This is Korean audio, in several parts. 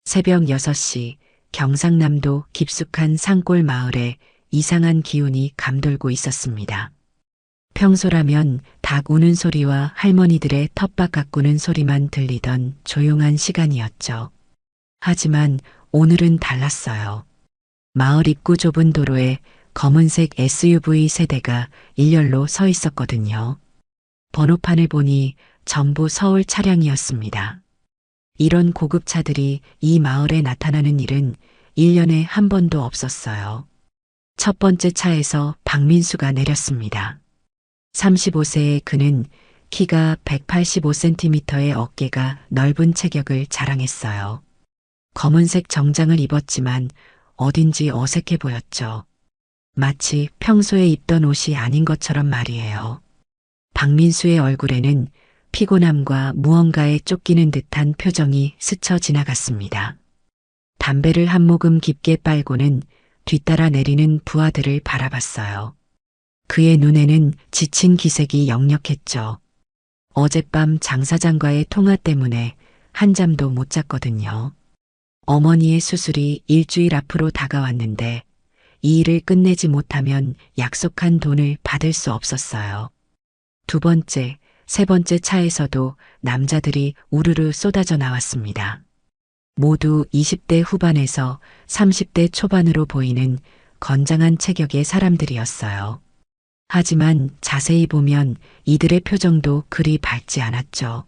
새벽 6시 경상남도 깊숙한 산골 마을에 이상한 기운이 감돌고 있었습니다. 평소라면 닭 우는 소리와 할머니들의 텃밭 가꾸는 소리만 들리던 조용한 시간이었죠. 하지만 오늘은 달랐어요. 마을 입구 좁은 도로에 검은색 SUV 세대가 일렬로 서 있었거든요. 번호판을 보니 전부 서울 차량이었습니다. 이런 고급 차들이 이 마을에 나타나는 일은 1년에 한 번도 없었어요. 첫 번째 차에서 박민수가 내렸습니다. 35세의 그는 키가 185cm의 어깨가 넓은 체격을 자랑했어요. 검은색 정장을 입었지만 어딘지 어색해 보였죠. 마치 평소에 입던 옷이 아닌 것처럼 말이에요. 박민수의 얼굴에는 피곤함과 무언가에 쫓기는 듯한 표정이 스쳐 지나갔습니다. 담배를 한 모금 깊게 빨고는 뒤따라 내리는 부하들을 바라봤어요. 그의 눈에는 지친 기색이 역력했죠. 어젯밤 장 사장과의 통화 때문에 한잠도 못 잤거든요. 어머니의 수술이 일주일 앞으로 다가왔는데 이 일을 끝내지 못하면 약속한 돈을 받을 수 없었어요. 두 번째, 세 번째 차에서도 남자들이 우르르 쏟아져 나왔습니다. 모두 20대 후반에서 30대 초반으로 보이는 건장한 체격의 사람들이었어요. 하지만 자세히 보면 이들의 표정도 그리 밝지 않았죠.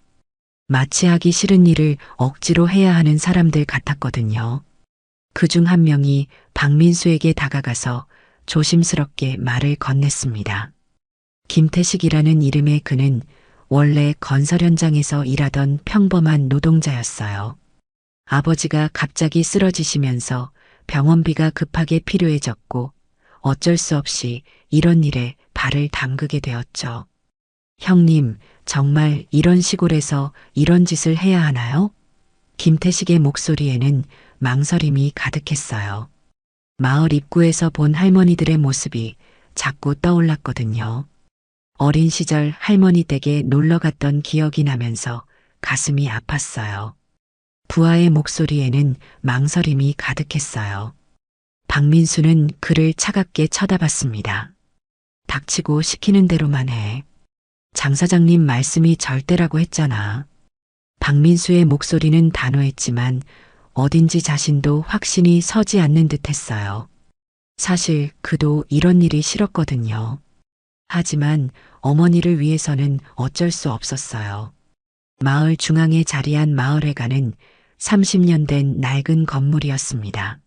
마치 하기 싫은 일을 억지로 해야 하는 사람들 같았거든요. 그중 한 명이 박민수에게 다가가서 조심스럽게 말을 건넸습니다. 김태식이라는 이름의 그는 원래 건설 현장에서 일하던 평범한 노동자였어요. 아버지가 갑자기 쓰러지시면서 병원비가 급하게 필요해졌고 어쩔 수 없이 이런 일에 발을 담그게 되었죠. 형님, 정말 이런 시골에서 이런 짓을 해야 하나요? 김태식의 목소리에는 망설임이 가득했어요. 마을 입구에서 본 할머니들의 모습이 자꾸 떠올랐거든요. 어린 시절 할머니 댁에 놀러 갔던 기억이 나면서 가슴이 아팠어요. 부하의 목소리에는 망설임이 가득했어요. 박민수는 그를 차갑게 쳐다봤습니다. 닥치고 시키는 대로만 해. 장 사장님 말씀이 절대라고 했잖아. 박민수의 목소리는 단호했지만 어딘지 자신도 확신이 서지 않는 듯 했어요. 사실 그도 이런 일이 싫었거든요. 하지만 어머니를 위해서는 어쩔 수 없었어요. 마을 중앙에 자리한 마을회관은 30년 된 낡은 건물이었습니다.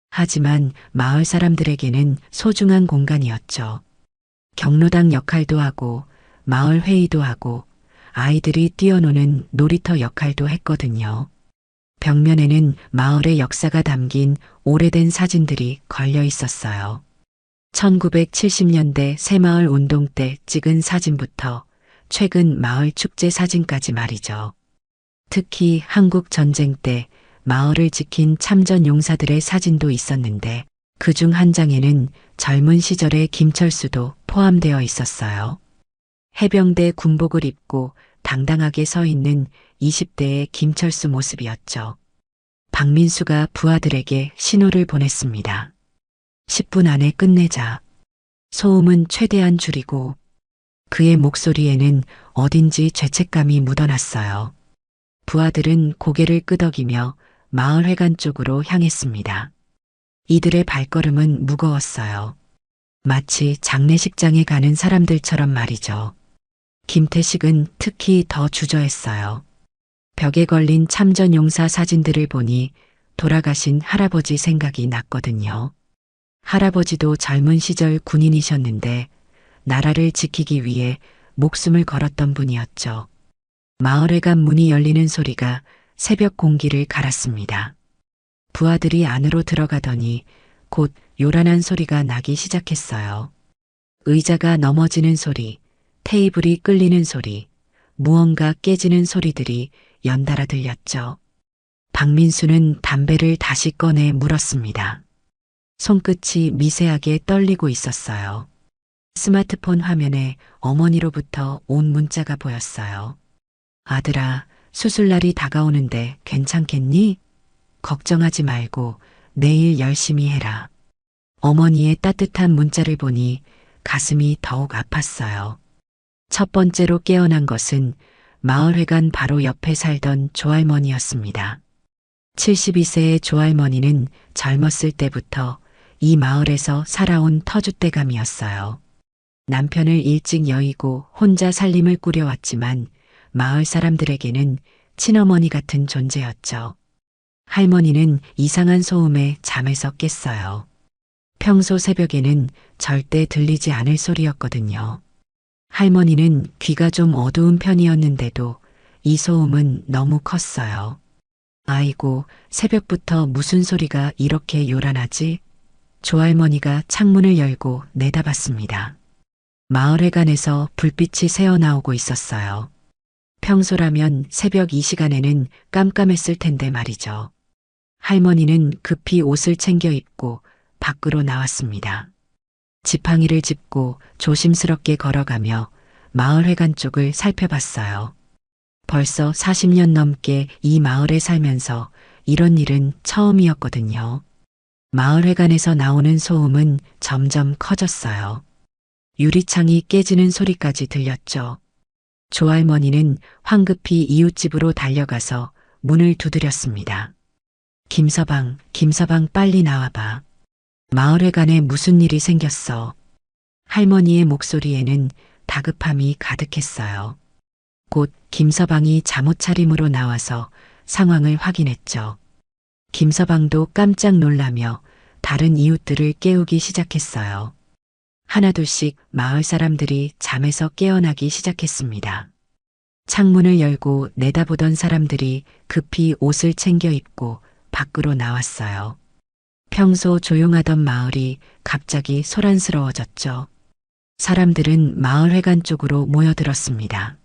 하지만 마을 사람들에게는 소중한 공간이었죠. 경로당 역할도 하고 마을 회의도 하고 아이들이 뛰어노는 놀이터 역할도 했거든요. 벽면에는 마을의 역사가 담긴 오래된 사진들이 걸려 있었어요. 1970년대 새마을 운동 때 찍은 사진부터 최근 마을 축제 사진까지 말이죠. 특히 한국 전쟁 때 마을을 지킨 참전 용사들의 사진도 있었는데 그중 한 장에는 젊은 시절의 김철수도 포함되어 있었어요. 해병대 군복을 입고 당당하게 서 있는 20대의 김철수 모습이었죠. 박민수가 부하들에게 신호를 보냈습니다. 10분 안에 끝내자. 소음은 최대한 줄이고 그의 목소리에는 어딘지 죄책감이 묻어났어요. 부하들은 고개를 끄덕이며 마을회관 쪽으로 향했습니다. 이들의 발걸음은 무거웠어요. 마치 장례식장에 가는 사람들처럼 말이죠. 김태식은 특히 더 주저했어요. 벽에 걸린 참전용사 사진들을 보니 돌아가신 할아버지 생각이 났거든요. 할아버지도 젊은 시절 군인이셨는데 나라를 지키기 위해 목숨을 걸었던 분이었죠. 마을회관 문이 열리는 소리가 새벽 공기를 갈았습니다. 부하들이 안으로 들어가더니 곧 요란한 소리가 나기 시작했어요. 의자가 넘어지는 소리, 테이블이 끌리는 소리, 무언가 깨지는 소리들이 연달아 들렸죠. 박민수는 담배를 다시 꺼내 물었습니다. 손끝이 미세하게 떨리고 있었어요. 스마트폰 화면에 어머니로부터 온 문자가 보였어요. 아들아, 수술날이 다가오는데 괜찮겠니? 걱정하지 말고 내일 열심히 해라. 어머니의 따뜻한 문자를 보니 가슴이 더욱 아팠어요. 첫 번째로 깨어난 것은 마을회관 바로 옆에 살던 조할머니였습니다. 72세의 조할머니는 젊었을 때부터 이 마을에서 살아온 터줏대감이었어요. 남편을 일찍 여의고 혼자 살림을 꾸려왔지만 마을 사람들에게는 친어머니 같은 존재였죠. 할머니는 이상한 소음에 잠에서 깼어요. 평소 새벽에는 절대 들리지 않을 소리였거든요. 할머니는 귀가 좀 어두운 편이었는데도 이 소음은 너무 컸어요. 아이고, 새벽부터 무슨 소리가 이렇게 요란하지? 조할머니가 창문을 열고 내다봤습니다. 마을회관에서 불빛이 새어나오고 있었어요. 평소라면 새벽 이 시간에는 깜깜했을 텐데 말이죠. 할머니는 급히 옷을 챙겨 입고 밖으로 나왔습니다. 지팡이를 짚고 조심스럽게 걸어가며 마을회관 쪽을 살펴봤어요. 벌써 40년 넘게 이 마을에 살면서 이런 일은 처음이었거든요. 마을회관에서 나오는 소음은 점점 커졌어요. 유리창이 깨지는 소리까지 들렸죠. 조할머니는 황급히 이웃집으로 달려가서 문을 두드렸습니다. 김서방, 김서방 빨리 나와봐. 마을회관에 무슨 일이 생겼어. 할머니의 목소리에는 다급함이 가득했어요. 곧 김서방이 잠옷차림으로 나와서 상황을 확인했죠. 김서방도 깜짝 놀라며 다른 이웃들을 깨우기 시작했어요. 하나둘씩 마을 사람들이 잠에서 깨어나기 시작했습니다. 창문을 열고 내다보던 사람들이 급히 옷을 챙겨 입고 밖으로 나왔어요. 평소 조용하던 마을이 갑자기 소란스러워졌죠. 사람들은 마을회관 쪽으로 모여들었습니다.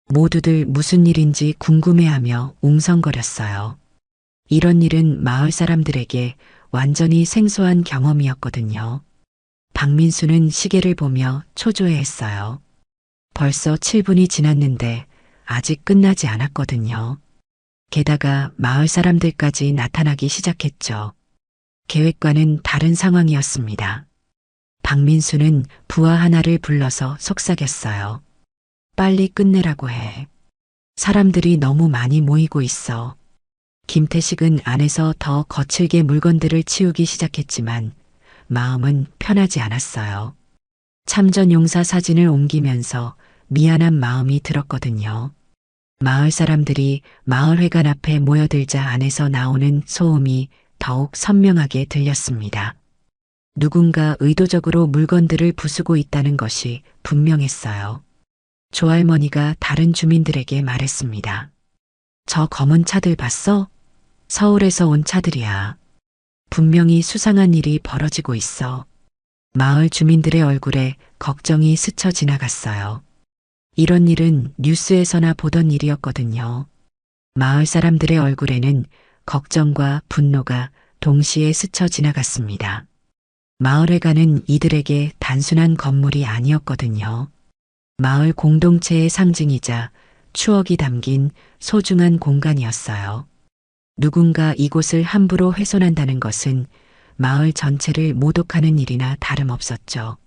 모두들 무슨 일인지 궁금해하며 웅성거렸어요. 이런 일은 마을 사람들에게 완전히 생소한 경험이었거든요. 박민수는 시계를 보며 초조해했어요. 벌써 7분이 지났는데 아직 끝나지 않았거든요. 게다가 마을 사람들까지 나타나기 시작했죠. 계획과는 다른 상황이었습니다. 박민수는 부하 하나를 불러서 속삭였어요. 빨리 끝내라고 해. 사람들이 너무 많이 모이고 있어. 김태식은 안에서 더 거칠게 물건들을 치우기 시작했지만 마음은 편하지 않았어요. 참전용사 사진을 옮기면서 미안한 마음이 들었거든요. 마을 사람들이 마을회관 앞에 모여들자 안에서 나오는 소음이 더욱 선명하게 들렸습니다. 누군가 의도적으로 물건들을 부수고 있다는 것이 분명했어요. 조할머니가 다른 주민들에게 말했습니다. 저 검은 차들 봤어? 서울에서 온 차들이야. 분명히 수상한 일이 벌어지고 있어. 마을 주민들의 얼굴에 걱정이 스쳐 지나갔어요. 이런 일은 뉴스에서나 보던 일이었거든요. 마을 사람들의 얼굴에는 걱정과 분노가 동시에 스쳐 지나갔습니다. 마을회관은 이들에게 단순한 건물이 아니었거든요. 마을 공동체의 상징이자 추억이 담긴 소중한 공간이었어요. 누군가 이곳을 함부로 훼손한다는 것은 마을 전체를 모독하는 일이나 다름없었죠.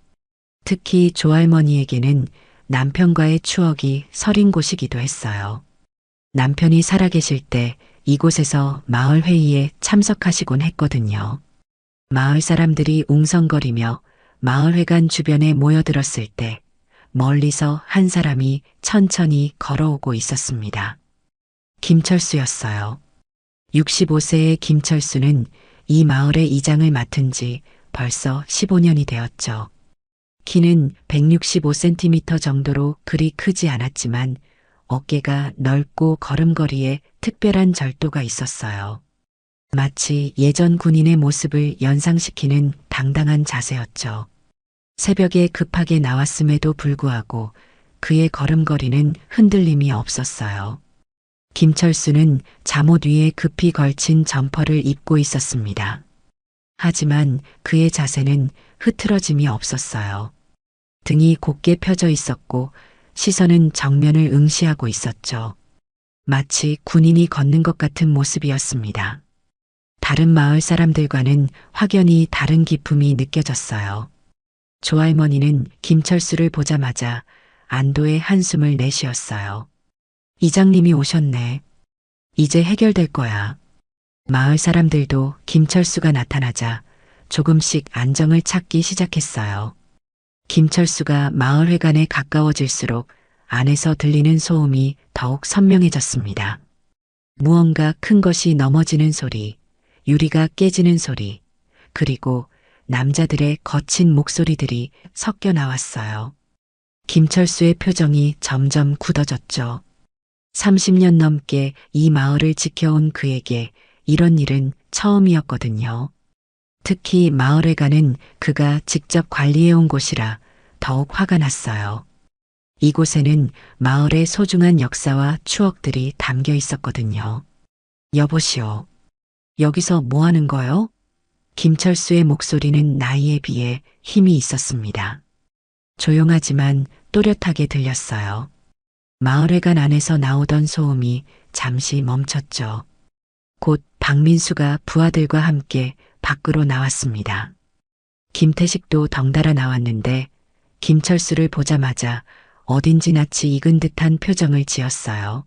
특히 조할머니에게는 남편과의 추억이 서린 곳이기도 했어요. 남편이 살아계실 때 이곳에서 마을 회의에 참석하시곤 했거든요. 마을 사람들이 웅성거리며 마을회관 주변에 모여들었을 때 멀리서 한 사람이 천천히 걸어오고 있었습니다. 김철수였어요. 65세의 김철수는 이 마을의 이장을 맡은 지 벌써 15년이 되었죠. 키는 165cm 정도로 그리 크지 않았지만 어깨가 넓고 걸음걸이에 특별한 절도가 있었어요. 마치 예전 군인의 모습을 연상시키는 당당한 자세였죠. 새벽에 급하게 나왔음에도 불구하고 그의 걸음걸이는 흔들림이 없었어요. 김철수는 잠옷 위에 급히 걸친 점퍼를 입고 있었습니다. 하지만 그의 자세는 흐트러짐이 없었어요. 등이 곧게 펴져 있었고 시선은 정면을 응시하고 있었죠. 마치 군인이 걷는 것 같은 모습이었습니다. 다른 마을 사람들과는 확연히 다른 기품이 느껴졌어요. 조할머니는 김철수를 보자마자 안도의 한숨을 내쉬었어요. 이장님이 오셨네. 이제 해결될 거야. 마을 사람들도 김철수가 나타나자 조금씩 안정을 찾기 시작했어요. 김철수가 마을회관에 가까워질수록 안에서 들리는 소음이 더욱 선명해졌습니다. 무언가 큰 것이 넘어지는 소리, 유리가 깨지는 소리, 그리고 남자들의 거친 목소리들이 섞여 나왔어요. 김철수의 표정이 점점 굳어졌죠. 30년 넘게 이 마을을 지켜온 그에게 이런 일은 처음이었거든요. 특히 마을회관은 그가 직접 관리해온 곳이라 더욱 화가 났어요. 이곳에는 마을의 소중한 역사와 추억들이 담겨 있었거든요. 여보시오. 여기서 뭐 하는 거요? 김철수의 목소리는 나이에 비해 힘이 있었습니다. 조용하지만 또렷하게 들렸어요. 마을회관 안에서 나오던 소음이 잠시 멈췄죠. 곧 박민수가 부하들과 함께 밖으로 나왔습니다. 김태식도 덩달아 나왔는데 김철수를 보자마자 어딘지 낯이 익은 듯한 표정을 지었어요.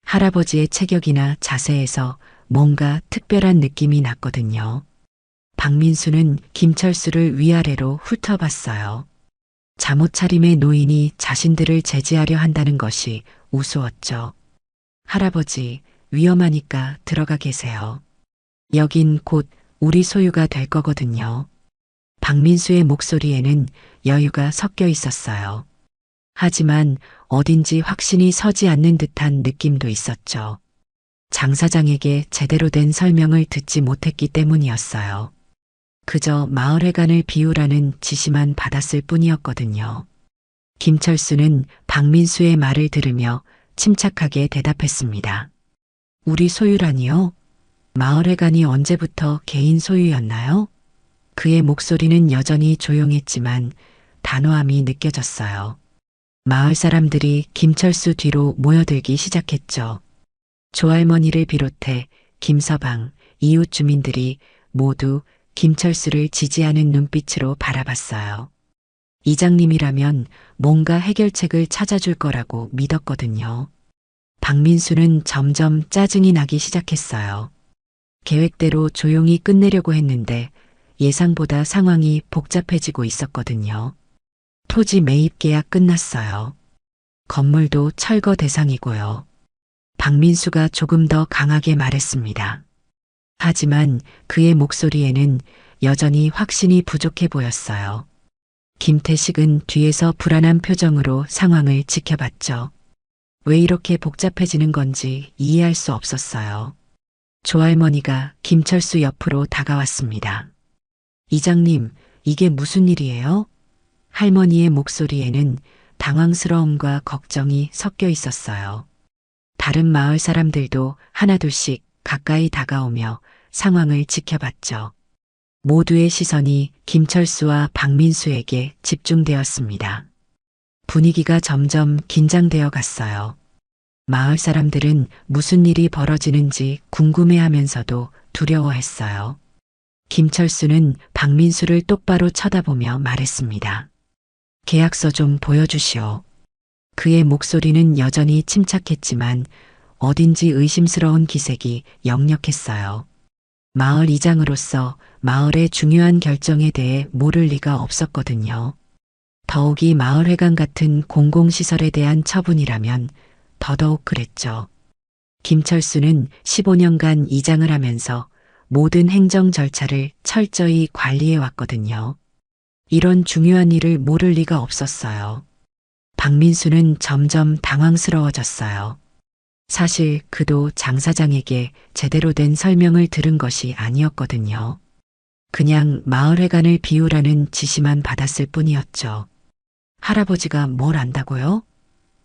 할아버지의 체격이나 자세에서 뭔가 특별한 느낌이 났거든요. 박민수는 김철수를 위아래로 훑어봤어요. 잠옷차림의 노인이 자신들을 제지하려 한다는 것이 우스웠죠. 할아버지, 위험하니까 들어가 계세요. 여긴 곧 우리 소유가 될 거거든요. 박민수의 목소리에는 여유가 섞여 있었어요. 하지만 어딘지 확신이 서지 않는 듯한 느낌도 있었죠. 장 사장에게 제대로 된 설명을 듣지 못했기 때문이었어요. 그저 마을회관을 비우라는 지시만 받았을 뿐이었거든요. 김철수는 박민수의 말을 들으며 침착하게 대답했습니다. 우리 소유라니요? 마을회관이 언제부터 개인 소유였나요? 그의 목소리는 여전히 조용했지만 단호함이 느껴졌어요. 마을 사람들이 김철수 뒤로 모여들기 시작했죠. 조할머니를 비롯해 김서방, 이웃 주민들이 모두 김철수를 지지하는 눈빛으로 바라봤어요. 이장님이라면 뭔가 해결책을 찾아줄 거라고 믿었거든요. 박민수는 점점 짜증이 나기 시작했어요. 계획대로 조용히 끝내려고 했는데 예상보다 상황이 복잡해지고 있었거든요. 토지 매입 계약 끝났어요. 건물도 철거 대상이고요. 박민수가 조금 더 강하게 말했습니다. 하지만 그의 목소리에는 여전히 확신이 부족해 보였어요. 김태식은 뒤에서 불안한 표정으로 상황을 지켜봤죠. 왜 이렇게 복잡해지는 건지 이해할 수 없었어요. 조할머니가 김철수 옆으로 다가왔습니다. 이장님, 이게 무슨 일이에요? 할머니의 목소리에는 당황스러움과 걱정이 섞여 있었어요. 다른 마을 사람들도 하나둘씩 가까이 다가오며 상황을 지켜봤죠. 모두의 시선이 김철수와 박민수에게 집중되었습니다. 분위기가 점점 긴장되어 갔어요. 마을 사람들은 무슨 일이 벌어지는지 궁금해하면서도 두려워했어요. 김철수는 박민수를 똑바로 쳐다보며 말했습니다. 계약서 좀 보여주시오. 그의 목소리는 여전히 침착했지만 어딘지 의심스러운 기색이 역력했어요. 마을 이장으로서 마을의 중요한 결정에 대해 모를 리가 없었거든요. 더욱이 마을회관 같은 공공시설에 대한 처분이라면 더더욱 그랬죠. 김철수는 15년간 이장을 하면서 모든 행정 절차를 철저히 관리해 왔거든요. 이런 중요한 일을 모를 리가 없었어요. 박민수는 점점 당황스러워졌어요. 사실 그도 장 사장에게 제대로 된 설명을 들은 것이 아니었거든요. 그냥 마을회관을 비우라는 지시만 받았을 뿐이었죠. 할아버지가 뭘 안다고요?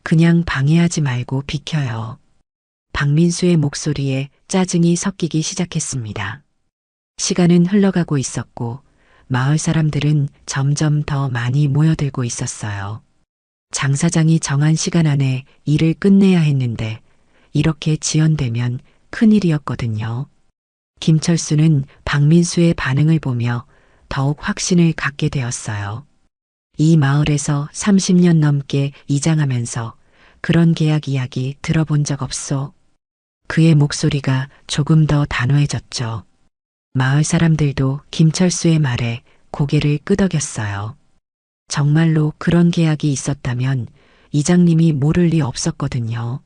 그냥 방해하지 말고 비켜요. 박민수의 목소리에 짜증이 섞이기 시작했습니다. 시간은 흘러가고 있었고 마을 사람들은 점점 더 많이 모여들고 있었어요. 장 사장이 정한 시간 안에 일을 끝내야 했는데 이렇게 지연되면 큰일이었거든요. 김철수는 박민수의 반응을 보며 더욱 확신을 갖게 되었어요. 이 마을에서 30년 넘게 이장하면서 그런 계약 이야기 들어본 적 없소. 그의 목소리가 조금 더 단호해졌죠. 마을 사람들도 김철수의 말에 고개를 끄덕였어요. 정말로 그런 계약이 있었다면 이장님이 모를 리 없었거든요.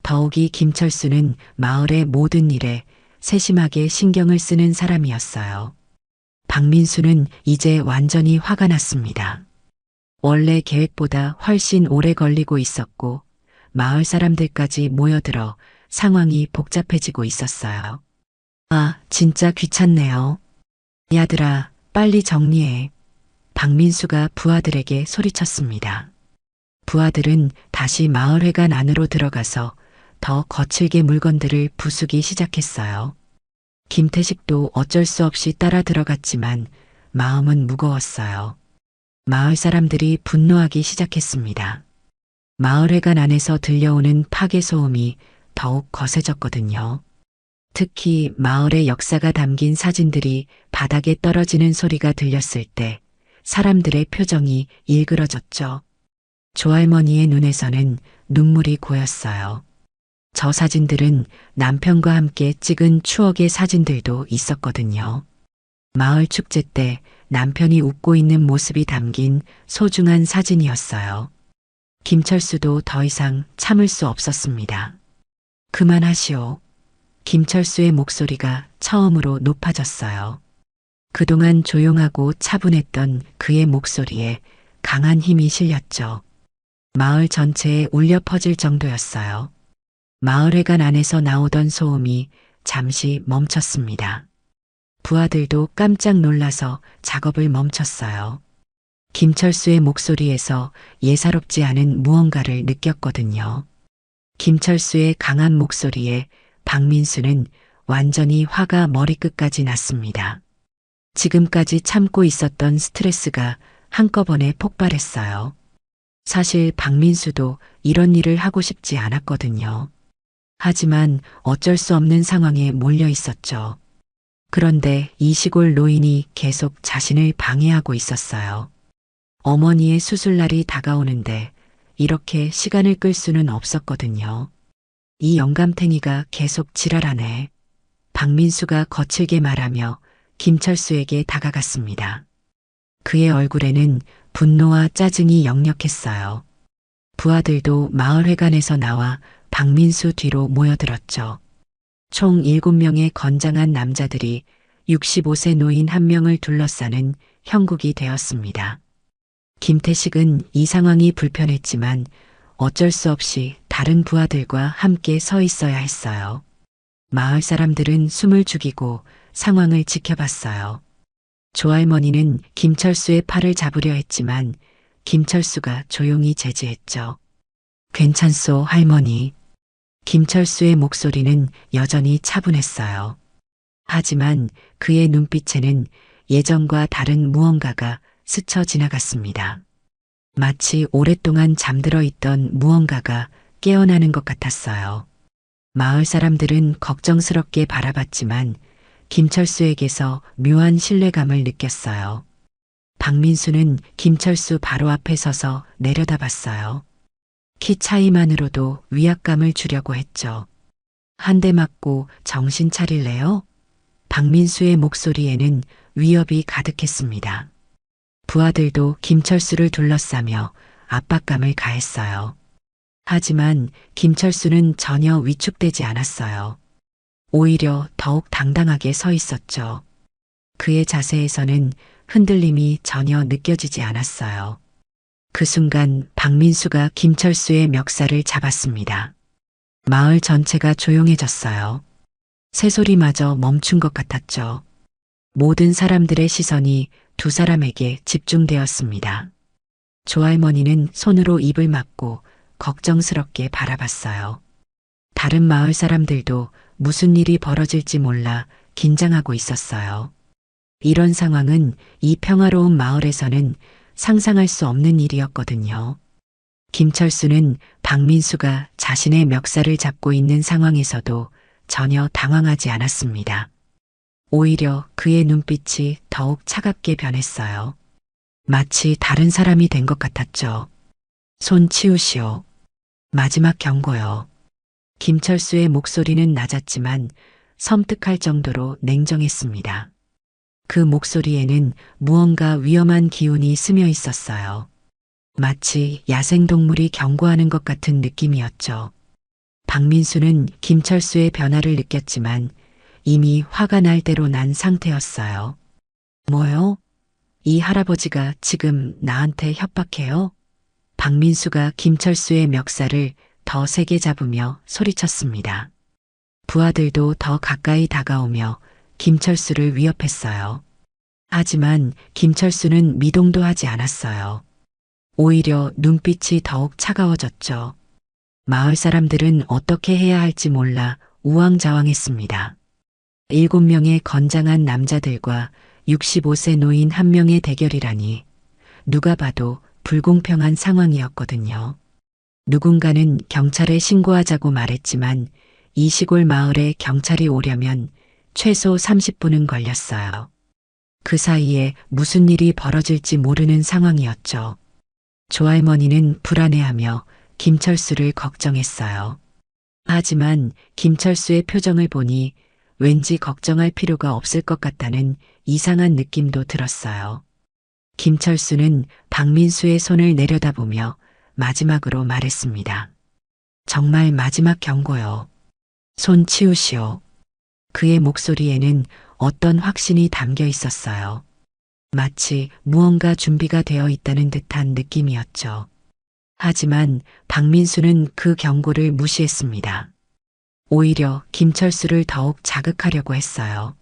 더욱이 김철수는 마을의 모든 일에 세심하게 신경을 쓰는 사람이었어요. 박민수는 이제 완전히 화가 났습니다. 원래 계획보다 훨씬 오래 걸리고 있었고 마을 사람들까지 모여들어 상황이 복잡해지고 있었어요. 아, 진짜 귀찮네요. 야들아, 빨리 정리해. 박민수가 부하들에게 소리쳤습니다. 부하들은 다시 마을회관 안으로 들어가서 더 거칠게 물건들을 부수기 시작했어요. 김태식도 어쩔 수 없이 따라 들어갔지만 마음은 무거웠어요. 마을 사람들이 분노하기 시작했습니다. 마을회관 안에서 들려오는 파괴 소음이 더욱 거세졌거든요. 특히 마을의 역사가 담긴 사진들이 바닥에 떨어지는 소리가 들렸을 때 사람들의 표정이 일그러졌죠. 조할머니의 눈에서는 눈물이 고였어요. 저 사진들은 남편과 함께 찍은 추억의 사진들도 있었거든요. 마을 축제 때 남편이 웃고 있는 모습이 담긴 소중한 사진이었어요. 김철수도 더 이상 참을 수 없었습니다. 그만하시오. 김철수의 목소리가 처음으로 높아졌어요. 그동안 조용하고 차분했던 그의 목소리에 강한 힘이 실렸죠. 마을 전체에 울려 퍼질 정도였어요. 마을회관 안에서 나오던 소음이 잠시 멈췄습니다. 부하들도 깜짝 놀라서 작업을 멈췄어요. 김철수의 목소리에서 예사롭지 않은 무언가를 느꼈거든요. 김철수의 강한 목소리에 박민수는 완전히 화가 머리끝까지 났습니다. 지금까지 참고 있었던 스트레스가 한꺼번에 폭발했어요. 사실 박민수도 이런 일을 하고 싶지 않았거든요. 하지만 어쩔 수 없는 상황에 몰려 있었죠. 그런데 이 시골 노인이 계속 자신을 방해하고 있었어요. 어머니의 수술날이 다가오는데 이렇게 시간을 끌 수는 없었거든요. 이 영감탱이가 계속 지랄하네. 박민수가 거칠게 말하며 김철수에게 다가갔습니다. 그의 얼굴에는 분노와 짜증이 역력했어요. 부하들도 마을회관에서 나와 박민수 뒤로 모여들었죠. 총 7명의 건장한 남자들이 65세 노인 한 명을 둘러싸는 형국이 되었습니다. 김태식은 이 상황이 불편했지만 어쩔 수 없이 다른 부하들과 함께 서 있어야 했어요. 마을 사람들은 숨을 죽이고 상황을 지켜봤어요. 조할머니는 김철수의 팔을 잡으려 했지만 김철수가 조용히 제지했죠. 괜찮소, 할머니. 김철수의 목소리는 여전히 차분했어요. 하지만 그의 눈빛에는 예전과 다른 무언가가 스쳐 지나갔습니다. 마치 오랫동안 잠들어 있던 무언가가 깨어나는 것 같았어요. 마을 사람들은 걱정스럽게 바라봤지만 김철수에게서 묘한 신뢰감을 느꼈어요. 박민수는 김철수 바로 앞에 서서 내려다봤어요. 키 차이만으로도 위압감을 주려고 했죠. 한 대 맞고 정신 차릴래요? 박민수의 목소리에는 위협이 가득했습니다. 부하들도 김철수를 둘러싸며 압박감을 가했어요. 하지만 김철수는 전혀 위축되지 않았어요. 오히려 더욱 당당하게 서 있었죠. 그의 자세에서는 흔들림이 전혀 느껴지지 않았어요. 그 순간 박민수가 김철수의 멱살을 잡았습니다. 마을 전체가 조용해졌어요. 새소리마저 멈춘 것 같았죠. 모든 사람들의 시선이 두 사람에게 집중되었습니다. 조할머니는 손으로 입을 막고 걱정스럽게 바라봤어요. 다른 마을 사람들도 무슨 일이 벌어질지 몰라 긴장하고 있었어요. 이런 상황은 이 평화로운 마을에서는 상상할 수 없는 일이었거든요. 김철수는 박민수가 자신의 멱살을 잡고 있는 상황에서도 전혀 당황하지 않았습니다. 오히려 그의 눈빛이 더욱 차갑게 변했어요. 마치 다른 사람이 된 것 같았죠. 손 치우시오. 마지막 경고요. 김철수의 목소리는 낮았지만 섬뜩할 정도로 냉정했습니다. 그 목소리에는 무언가 위험한 기운이 스며 있었어요. 마치 야생동물이 경고하는 것 같은 느낌이었죠. 박민수는 김철수의 변화를 느꼈지만 이미 화가 날 대로 난 상태였어요. 뭐요? 이 할아버지가 지금 나한테 협박해요? 박민수가 김철수의 멱살을 더 세게 잡으며 소리쳤습니다. 부하들도 더 가까이 다가오며 김철수를 위협했어요. 하지만 김철수는 미동도 하지 않았어요. 오히려 눈빛이 더욱 차가워졌죠. 마을 사람들은 어떻게 해야 할지 몰라 우왕좌왕했습니다. 7명의 건장한 남자들과 65세 노인 1명의 대결이라니 누가 봐도 불공평한 상황이었거든요. 누군가는 경찰에 신고하자고 말했지만 이 시골 마을에 경찰이 오려면 최소 30분은 걸렸어요. 그 사이에 무슨 일이 벌어질지 모르는 상황이었죠. 조할머니는 불안해하며 김철수를 걱정했어요. 하지만 김철수의 표정을 보니 왠지 걱정할 필요가 없을 것 같다는 이상한 느낌도 들었어요. 김철수는 박민수의 손을 내려다보며 마지막으로 말했습니다. 정말 마지막 경고요. 손 치우시오. 그의 목소리에는 어떤 확신이 담겨 있었어요. 마치 무언가 준비가 되어 있다는 듯한 느낌이었죠. 하지만 박민수는 그 경고를 무시했습니다. 오히려 김철수를 더욱 자극하려고 했어요.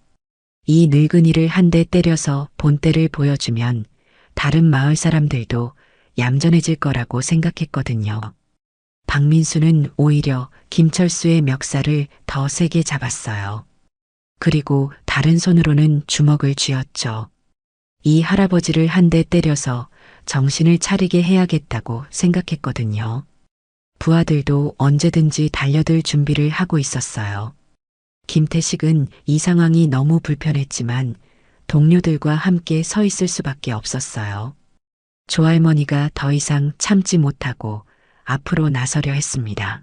이 늙은이를 한 대 때려서 본때를 보여주면 다른 마을 사람들도 얌전해질 거라고 생각했거든요. 박민수는 오히려 김철수의 멱살을 더 세게 잡았어요. 그리고 다른 손으로는 주먹을 쥐었죠. 이 할아버지를 한 대 때려서 정신을 차리게 해야겠다고 생각했거든요. 부하들도 언제든지 달려들 준비를 하고 있었어요. 김태식은 이 상황이 너무 불편했지만 동료들과 함께 서 있을 수밖에 없었어요. 조할머니가 더 이상 참지 못하고 앞으로 나서려 했습니다.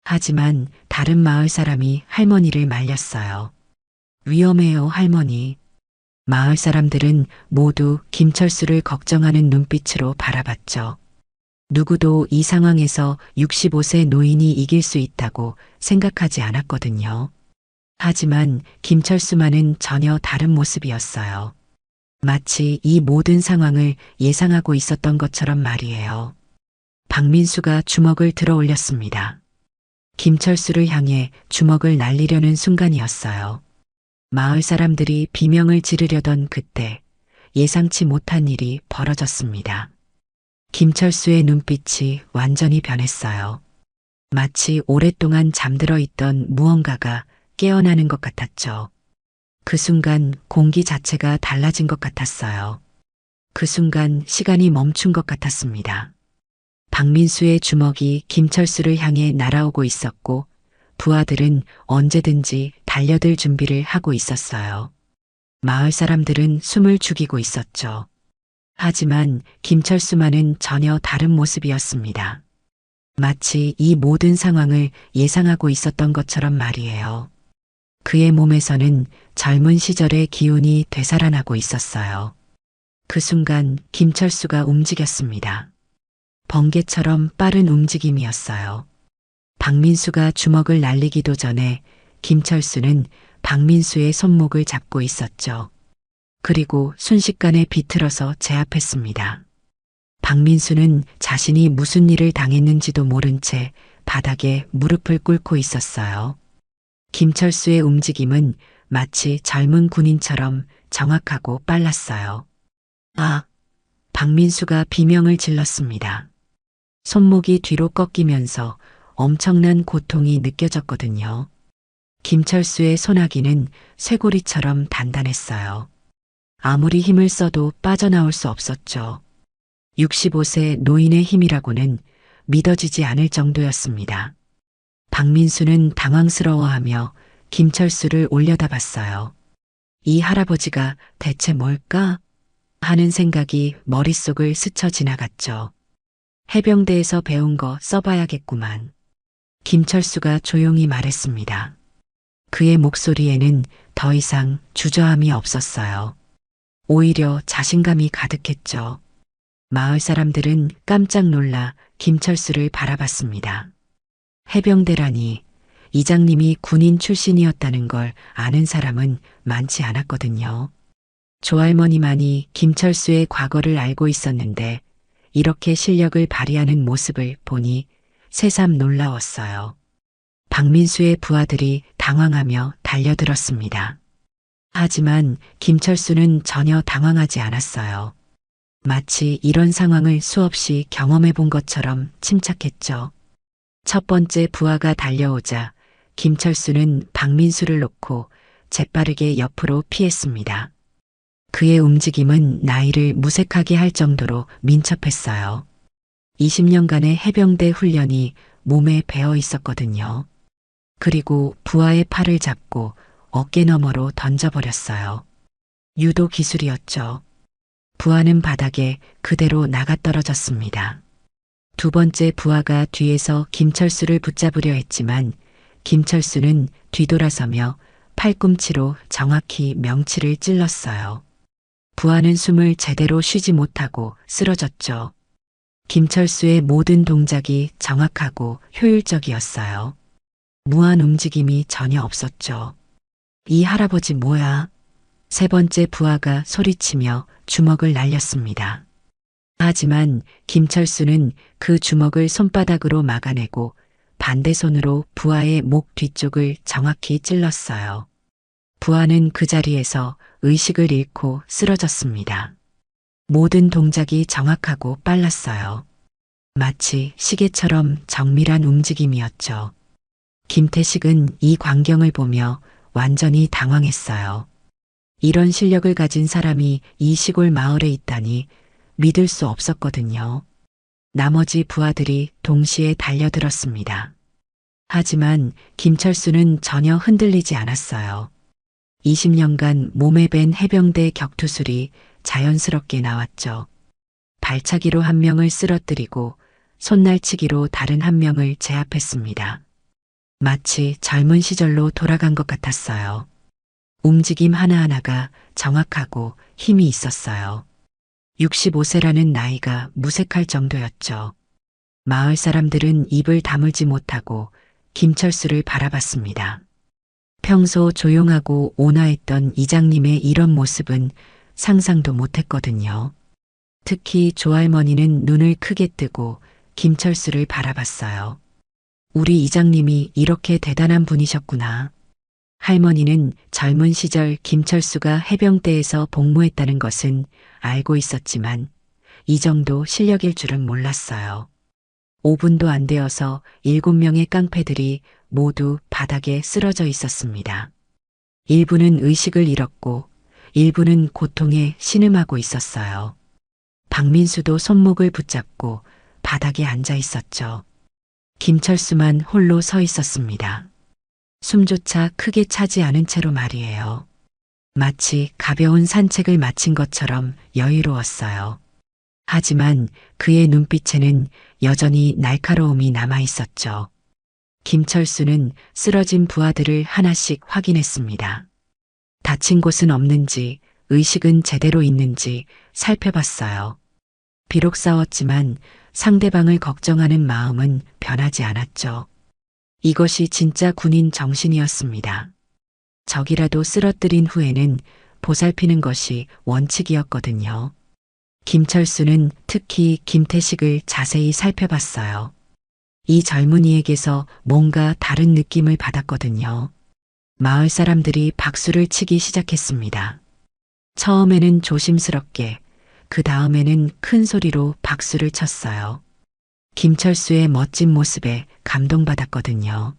하지만 다른 마을 사람이 할머니를 말렸어요. 위험해요, 할머니. 마을 사람들은 모두 김철수를 걱정하는 눈빛으로 바라봤죠. 누구도 이 상황에서 65세 노인이 이길 수 있다고 생각하지 않았거든요. 하지만 김철수만은 전혀 다른 모습이었어요. 마치 이 모든 상황을 예상하고 있었던 것처럼 말이에요. 박민수가 주먹을 들어 올렸습니다. 김철수를 향해 주먹을 날리려는 순간이었어요. 마을 사람들이 비명을 지르려던 그때 예상치 못한 일이 벌어졌습니다. 김철수의 눈빛이 완전히 변했어요. 마치 오랫동안 잠들어 있던 무언가가 깨어나는 것 같았죠. 그 순간 공기 자체가 달라진 것 같았어요. 그 순간 시간이 멈춘 것 같았습니다. 박민수의 주먹이 김철수를 향해 날아오고 있었고 부하들은 언제든지 달려들 준비를 하고 있었어요. 마을 사람들은 숨을 죽이고 있었죠. 하지만 김철수만은 전혀 다른 모습이었습니다. 마치 이 모든 상황을 예상하고 있었던 것처럼 말이에요. 그의 몸에서는 젊은 시절의 기운이 되살아나고 있었어요. 그 순간 김철수가 움직였습니다. 번개처럼 빠른 움직임이었어요. 박민수가 주먹을 날리기도 전에 김철수는 박민수의 손목을 잡고 있었죠. 그리고 순식간에 비틀어서 제압했습니다. 박민수는 자신이 무슨 일을 당했는지도 모른 채 바닥에 무릎을 꿇고 있었어요. 김철수의 움직임은 마치 젊은 군인처럼 정확하고 빨랐어요. 아! 박민수가 비명을 질렀습니다. 손목이 뒤로 꺾이면서 엄청난 고통이 느껴졌거든요. 김철수의 손아귀는 쇠고리처럼 단단했어요. 아무리 힘을 써도 빠져나올 수 없었죠. 65세 노인의 힘이라고는 믿어지지 않을 정도였습니다. 박민수는 당황스러워하며 김철수를 올려다봤어요. 이 할아버지가 대체 뭘까? 하는 생각이 머릿속을 스쳐 지나갔죠. 해병대에서 배운 거 써봐야겠구만. 김철수가 조용히 말했습니다. 그의 목소리에는 더 이상 주저함이 없었어요. 오히려 자신감이 가득했죠. 마을 사람들은 깜짝 놀라 김철수를 바라봤습니다. 해병대라니, 이장님이 군인 출신이었다는 걸 아는 사람은 많지 않았거든요. 조할머니만이 김철수의 과거를 알고 있었는데 이렇게 실력을 발휘하는 모습을 보니 새삼 놀라웠어요. 박민수의 부하들이 당황하며 달려들었습니다. 하지만 김철수는 전혀 당황하지 않았어요. 마치 이런 상황을 수없이 경험해 본 것처럼 침착했죠. 첫 번째 부하가 달려오자 김철수는 박민수를 놓고 재빠르게 옆으로 피했습니다. 그의 움직임은 나이를 무색하게 할 정도로 민첩했어요. 20년간의 해병대 훈련이 몸에 배어 있었거든요. 그리고 부하의 팔을 잡고 어깨 너머로 던져버렸어요. 유도 기술이었죠. 부하는 바닥에 그대로 나가떨어졌습니다. 두 번째 부하가 뒤에서 김철수를 붙잡으려 했지만 김철수는 뒤돌아서며 팔꿈치로 정확히 명치를 찔렀어요. 부하는 숨을 제대로 쉬지 못하고 쓰러졌죠. 김철수의 모든 동작이 정확하고 효율적이었어요. 무한 움직임이 전혀 없었죠. 이 할아버지 뭐야? 세 번째 부하가 소리치며 주먹을 날렸습니다. 하지만 김철수는 그 주먹을 손바닥으로 막아내고 반대 손으로 부하의 목 뒤쪽을 정확히 찔렀어요. 부하는 그 자리에서 의식을 잃고 쓰러졌습니다. 모든 동작이 정확하고 빨랐어요. 마치 시계처럼 정밀한 움직임이었죠. 김태식은 이 광경을 보며 완전히 당황했어요. 이런 실력을 가진 사람이 이 시골 마을에 있다니 믿을 수 없었거든요. 나머지 부하들이 동시에 달려들었습니다. 하지만 김철수는 전혀 흔들리지 않았어요. 20년간 몸에 밴 해병대 격투술이 자연스럽게 나왔죠. 발차기로 한 명을 쓰러뜨리고 손날치기로 다른 한 명을 제압했습니다. 마치 젊은 시절로 돌아간 것 같았어요. 움직임 하나하나가 정확하고 힘이 있었어요. 65세라는 나이가 무색할 정도였죠. 마을 사람들은 입을 다물지 못하고 김철수를 바라봤습니다. 평소 조용하고 온화했던 이장님의 이런 모습은 상상도 못했거든요. 특히 조할머니는 눈을 크게 뜨고 김철수를 바라봤어요. 우리 이장님이 이렇게 대단한 분이셨구나. 할머니는 젊은 시절 김철수가 해병대에서 복무했다는 것은 알고 있었지만 이 정도 실력일 줄은 몰랐어요. 5분도 안 되어서 7명의 깡패들이 모두 바닥에 쓰러져 있었습니다. 일부는 의식을 잃었고 일부는 고통에 신음하고 있었어요. 박민수도 손목을 붙잡고 바닥에 앉아 있었죠. 김철수만 홀로 서 있었습니다. 숨조차 크게 차지 않은 채로 말이에요. 마치 가벼운 산책을 마친 것처럼 여유로웠어요. 하지만 그의 눈빛에는 여전히 날카로움이 남아 있었죠. 김철수는 쓰러진 부하들을 하나씩 확인했습니다. 다친 곳은 없는지, 의식은 제대로 있는지 살펴봤어요. 비록 싸웠지만 상대방을 걱정하는 마음은 변하지 않았죠. 이것이 진짜 군인 정신이었습니다. 적이라도 쓰러뜨린 후에는 보살피는 것이 원칙이었거든요. 김철수는 특히 김태식을 자세히 살펴봤어요. 이 젊은이에게서 뭔가 다른 느낌을 받았거든요. 마을 사람들이 박수를 치기 시작했습니다. 처음에는 조심스럽게, 그 다음에는 큰 소리로 박수를 쳤어요. 김철수의 멋진 모습에 감동받았거든요.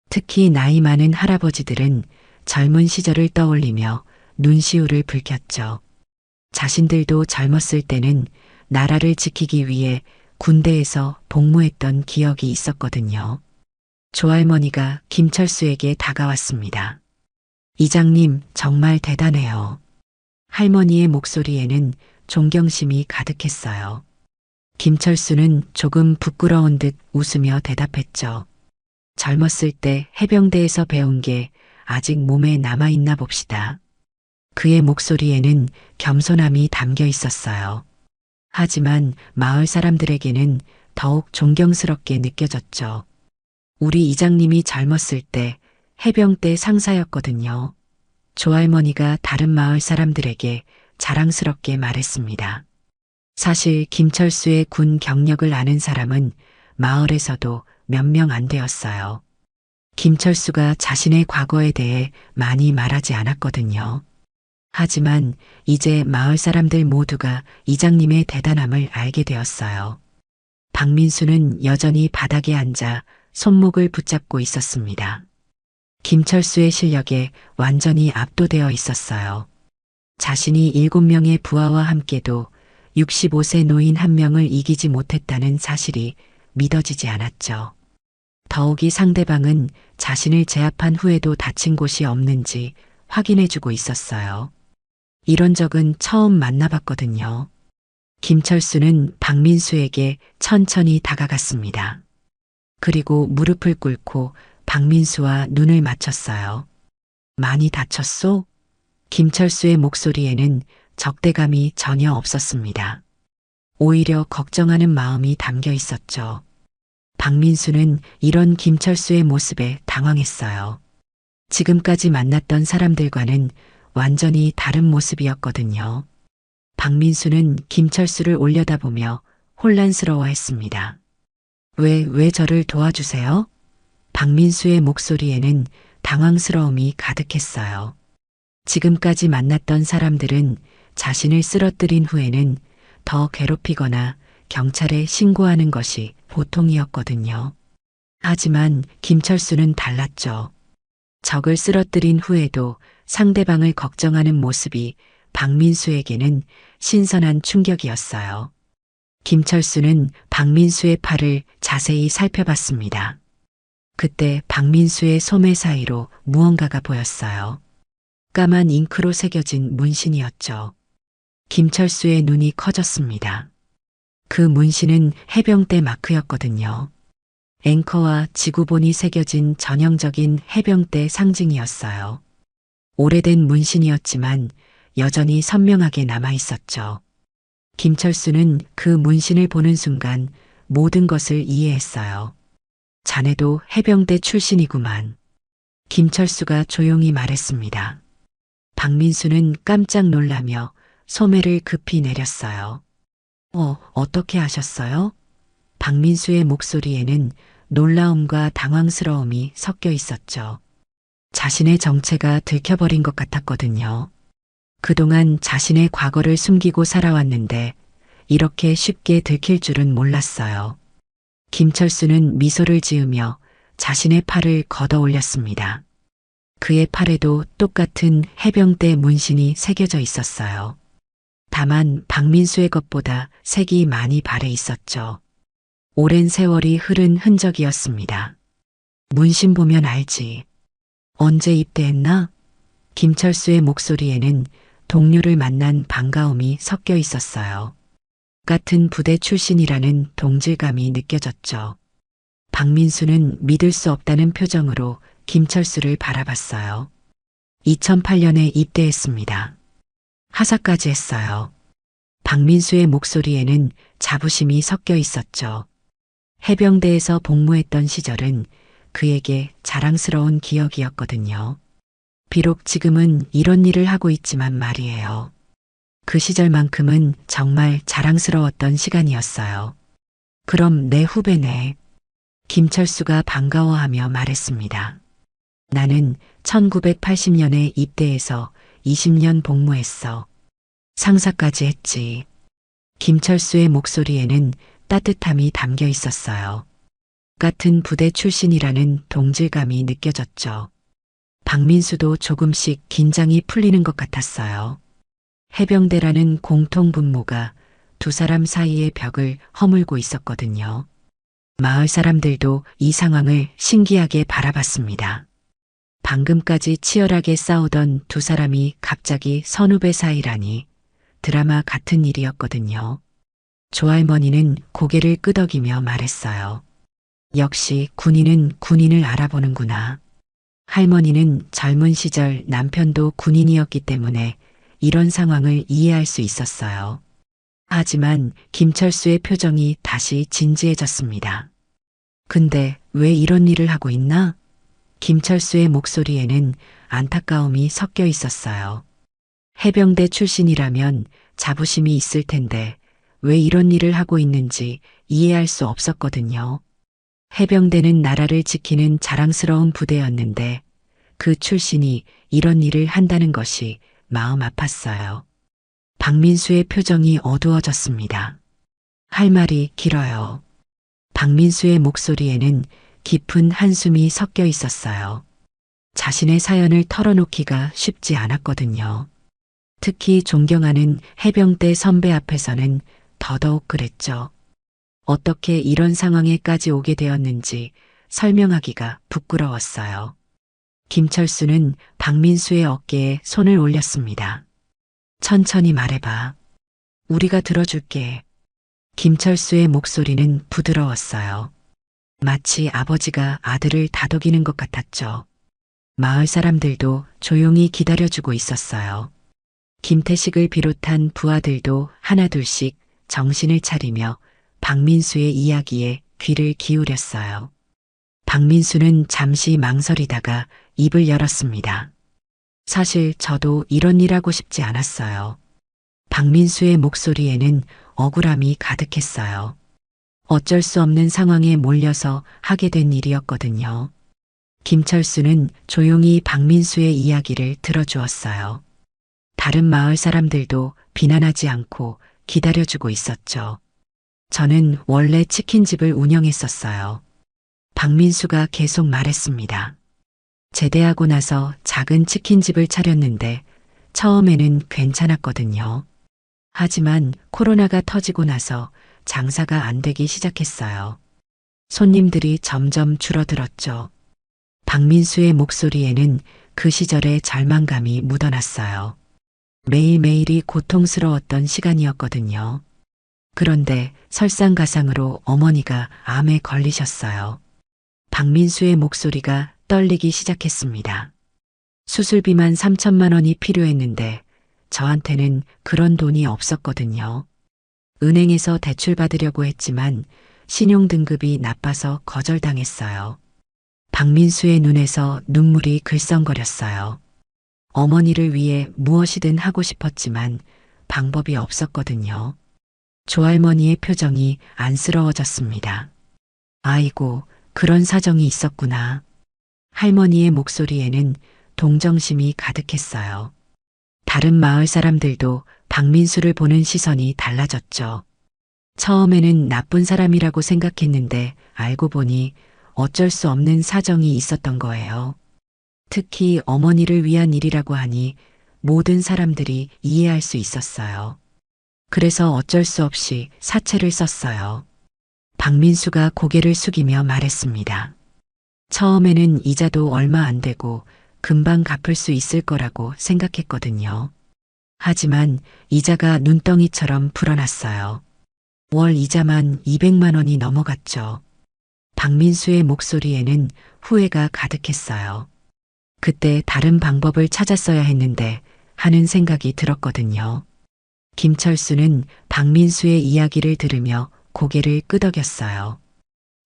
특히 나이 많은 할아버지들은 젊은 시절을 떠올리며 눈시울을 붉혔죠. 자신들도 젊었을 때는 나라를 지키기 위해 군대에서 복무했던 기억이 있었거든요. 조할머니가 김철수에게 다가왔습니다. 이장님, 정말 대단해요. 할머니의 목소리에는 존경심이 가득했어요. 김철수는 조금 부끄러운 듯 웃으며 대답했죠. 젊었을 때 해병대에서 배운 게 아직 몸에 남아있나 봅시다. 그의 목소리에는 겸손함이 담겨 있었어요. 하지만 마을 사람들에게는 더욱 존경스럽게 느껴졌죠. 우리 이장님이 젊었을 때 해병대 상사였거든요. 조할머니가 다른 마을 사람들에게 자랑스럽게 말했습니다. 사실 김철수의 군 경력을 아는 사람은 마을에서도 몇 명 안 되었어요. 김철수가 자신의 과거에 대해 많이 말하지 않았거든요. 하지만 이제 마을 사람들 모두가 이장님의 대단함을 알게 되었어요. 박민수는 여전히 바닥에 앉아 손목을 붙잡고 있었습니다. 김철수의 실력에 완전히 압도되어 있었어요. 자신이 7명의 부하와 함께도 65세 노인 한 명을 이기지 못했다는 사실이 믿어지지 않았죠. 더욱이 상대방은 자신을 제압한 후에도 다친 곳이 없는지 확인해주고 있었어요. 이런 적은 처음 만나봤거든요. 김철수는 박민수에게 천천히 다가갔습니다. 그리고 무릎을 꿇고 박민수와 눈을 맞췄어요. 많이 다쳤소? 김철수의 목소리에는 적대감이 전혀 없었습니다. 오히려 걱정하는 마음이 담겨 있었죠. 박민수는 이런 김철수의 모습에 당황했어요. 지금까지 만났던 사람들과는 완전히 다른 모습이었거든요. 박민수는 김철수를 올려다보며 혼란스러워했습니다. 왜 저를 도와주세요? 박민수의 목소리에는 당황스러움이 가득했어요. 지금까지 만났던 사람들은 자신을 쓰러뜨린 후에는 더 괴롭히거나 경찰에 신고하는 것이 보통이었거든요. 하지만 김철수는 달랐죠. 적을 쓰러뜨린 후에도 상대방을 걱정하는 모습이 박민수에게는 신선한 충격이었어요. 김철수는 박민수의 팔을 자세히 살펴봤습니다. 그때 박민수의 소매 사이로 무언가가 보였어요. 까만 잉크로 새겨진 문신이었죠. 김철수의 눈이 커졌습니다. 그 문신은 해병대 마크였거든요. 앵커와 지구본이 새겨진 전형적인 해병대 상징이었어요. 오래된 문신이었지만 여전히 선명하게 남아 있었죠. 김철수는 그 문신을 보는 순간 모든 것을 이해했어요. 자네도 해병대 출신이구만. 김철수가 조용히 말했습니다. 박민수는 깜짝 놀라며 소매를 급히 내렸어요. 어떻게 아셨어요? 박민수의 목소리에는 놀라움과 당황스러움이 섞여 있었죠. 자신의 정체가 들켜버린 것 같았거든요. 그동안 자신의 과거를 숨기고 살아왔는데 이렇게 쉽게 들킬 줄은 몰랐어요. 김철수는 미소를 지으며 자신의 팔을 걷어 올렸습니다. 그의 팔에도 똑같은 해병대 문신이 새겨져 있었어요. 다만 박민수의 것보다 색이 많이 바래 있었죠. 오랜 세월이 흐른 흔적이었습니다. 문신 보면 알지. 언제 입대했나? 김철수의 목소리에는 동료를 만난 반가움이 섞여 있었어요. 같은 부대 출신이라는 동질감이 느껴졌죠. 박민수는 믿을 수 없다는 표정으로 김철수를 바라봤어요. 2008년에 입대했습니다. 하사까지 했어요. 박민수의 목소리에는 자부심이 섞여 있었죠. 해병대에서 복무했던 시절은 그에게 자랑스러운 기억이었거든요. 비록 지금은 이런 일을 하고 있지만 말이에요. 그 시절만큼은 정말 자랑스러웠던 시간이었어요. 그럼 내 후배네. 김철수가 반가워하며 말했습니다. 나는 1980년에 입대해서 20년 복무했어. 상사까지 했지. 김철수의 목소리에는 따뜻함이 담겨 있었어요. 같은 부대 출신이라는 동질감이 느껴졌죠. 박민수도 조금씩 긴장이 풀리는 것 같았어요. 해병대라는 공통분모가 두 사람 사이의 벽을 허물고 있었거든요. 마을 사람들도 이 상황을 신기하게 바라봤습니다. 방금까지 치열하게 싸우던 두 사람이 갑자기 선후배 사이라니 드라마 같은 일이었거든요. 조할머니는 고개를 끄덕이며 말했어요. 역시 군인은 군인을 알아보는구나. 할머니는 젊은 시절 남편도 군인이었기 때문에 이런 상황을 이해할 수 있었어요. 하지만 김철수의 표정이 다시 진지해졌습니다. 근데 왜 이런 일을 하고 있나? 김철수의 목소리에는 안타까움이 섞여 있었어요. 해병대 출신이라면 자부심이 있을 텐데 왜 이런 일을 하고 있는지 이해할 수 없었거든요. 해병대는 나라를 지키는 자랑스러운 부대였는데 그 출신이 이런 일을 한다는 것이 마음 아팠어요. 박민수의 표정이 어두워졌습니다. 할 말이 길어요. 박민수의 목소리에는 깊은 한숨이 섞여 있었어요. 자신의 사연을 털어놓기가 쉽지 않았거든요. 특히 존경하는 해병대 선배 앞에서는 더더욱 그랬죠. 어떻게 이런 상황에까지 오게 되었는지 설명하기가 부끄러웠어요. 김철수는 박민수의 어깨에 손을 올렸습니다. 천천히 말해봐. 우리가 들어줄게. 김철수의 목소리는 부드러웠어요. 마치 아버지가 아들을 다독이는 것 같았죠. 마을 사람들도 조용히 기다려주고 있었어요. 김태식을 비롯한 부하들도 하나둘씩 정신을 차리며 박민수의 이야기에 귀를 기울였어요. 박민수는 잠시 망설이다가 입을 열었습니다. 사실 저도 이런 일 하고 싶지 않았어요. 박민수의 목소리에는 억울함이 가득했어요. 어쩔 수 없는 상황에 몰려서 하게 된 일이었거든요. 김철수는 조용히 박민수의 이야기를 들어주었어요. 다른 마을 사람들도 비난하지 않고 기다려주고 있었죠. 저는 원래 치킨집을 운영했었어요. 박민수가 계속 말했습니다. 제대하고 나서 작은 치킨집을 차렸는데 처음에는 괜찮았거든요. 하지만 코로나가 터지고 나서 장사가 안 되기 시작했어요. 손님들이 점점 줄어들었죠. 박민수의 목소리에는 그 시절의 절망감이 묻어났어요. 매일매일이 고통스러웠던 시간이었거든요. 그런데 설상가상으로 어머니가 암에 걸리셨어요. 박민수의 목소리가 떨리기 시작했습니다. 수술비만 3천만 원이 필요했는데 저한테는 그런 돈이 없었거든요. 은행에서 대출 받으려고 했지만 신용등급이 나빠서 거절당했어요. 박민수의 눈에서 눈물이 글썽거렸어요. 어머니를 위해 무엇이든 하고 싶었지만 방법이 없었거든요. 조할머니의 표정이 안쓰러워졌습니다. 아이고, 그런 사정이 있었구나. 할머니의 목소리에는 동정심이 가득했어요. 다른 마을 사람들도 박민수를 보는 시선이 달라졌죠. 처음에는 나쁜 사람이라고 생각했는데 알고 보니 어쩔 수 없는 사정이 있었던 거예요. 특히 어머니를 위한 일이라고 하니 모든 사람들이 이해할 수 있었어요. 그래서 어쩔 수 없이 사채를 썼어요. 박민수가 고개를 숙이며 말했습니다. 처음에는 이자도 얼마 안 되고 금방 갚을 수 있을 거라고 생각했거든요. 하지만 이자가 눈덩이처럼 불어났어요. 월 이자만 200만 원이 넘어갔죠. 박민수의 목소리에는 후회가 가득했어요. 그때 다른 방법을 찾았어야 했는데 하는 생각이 들었거든요. 김철수는 박민수의 이야기를 들으며 고개를 끄덕였어요.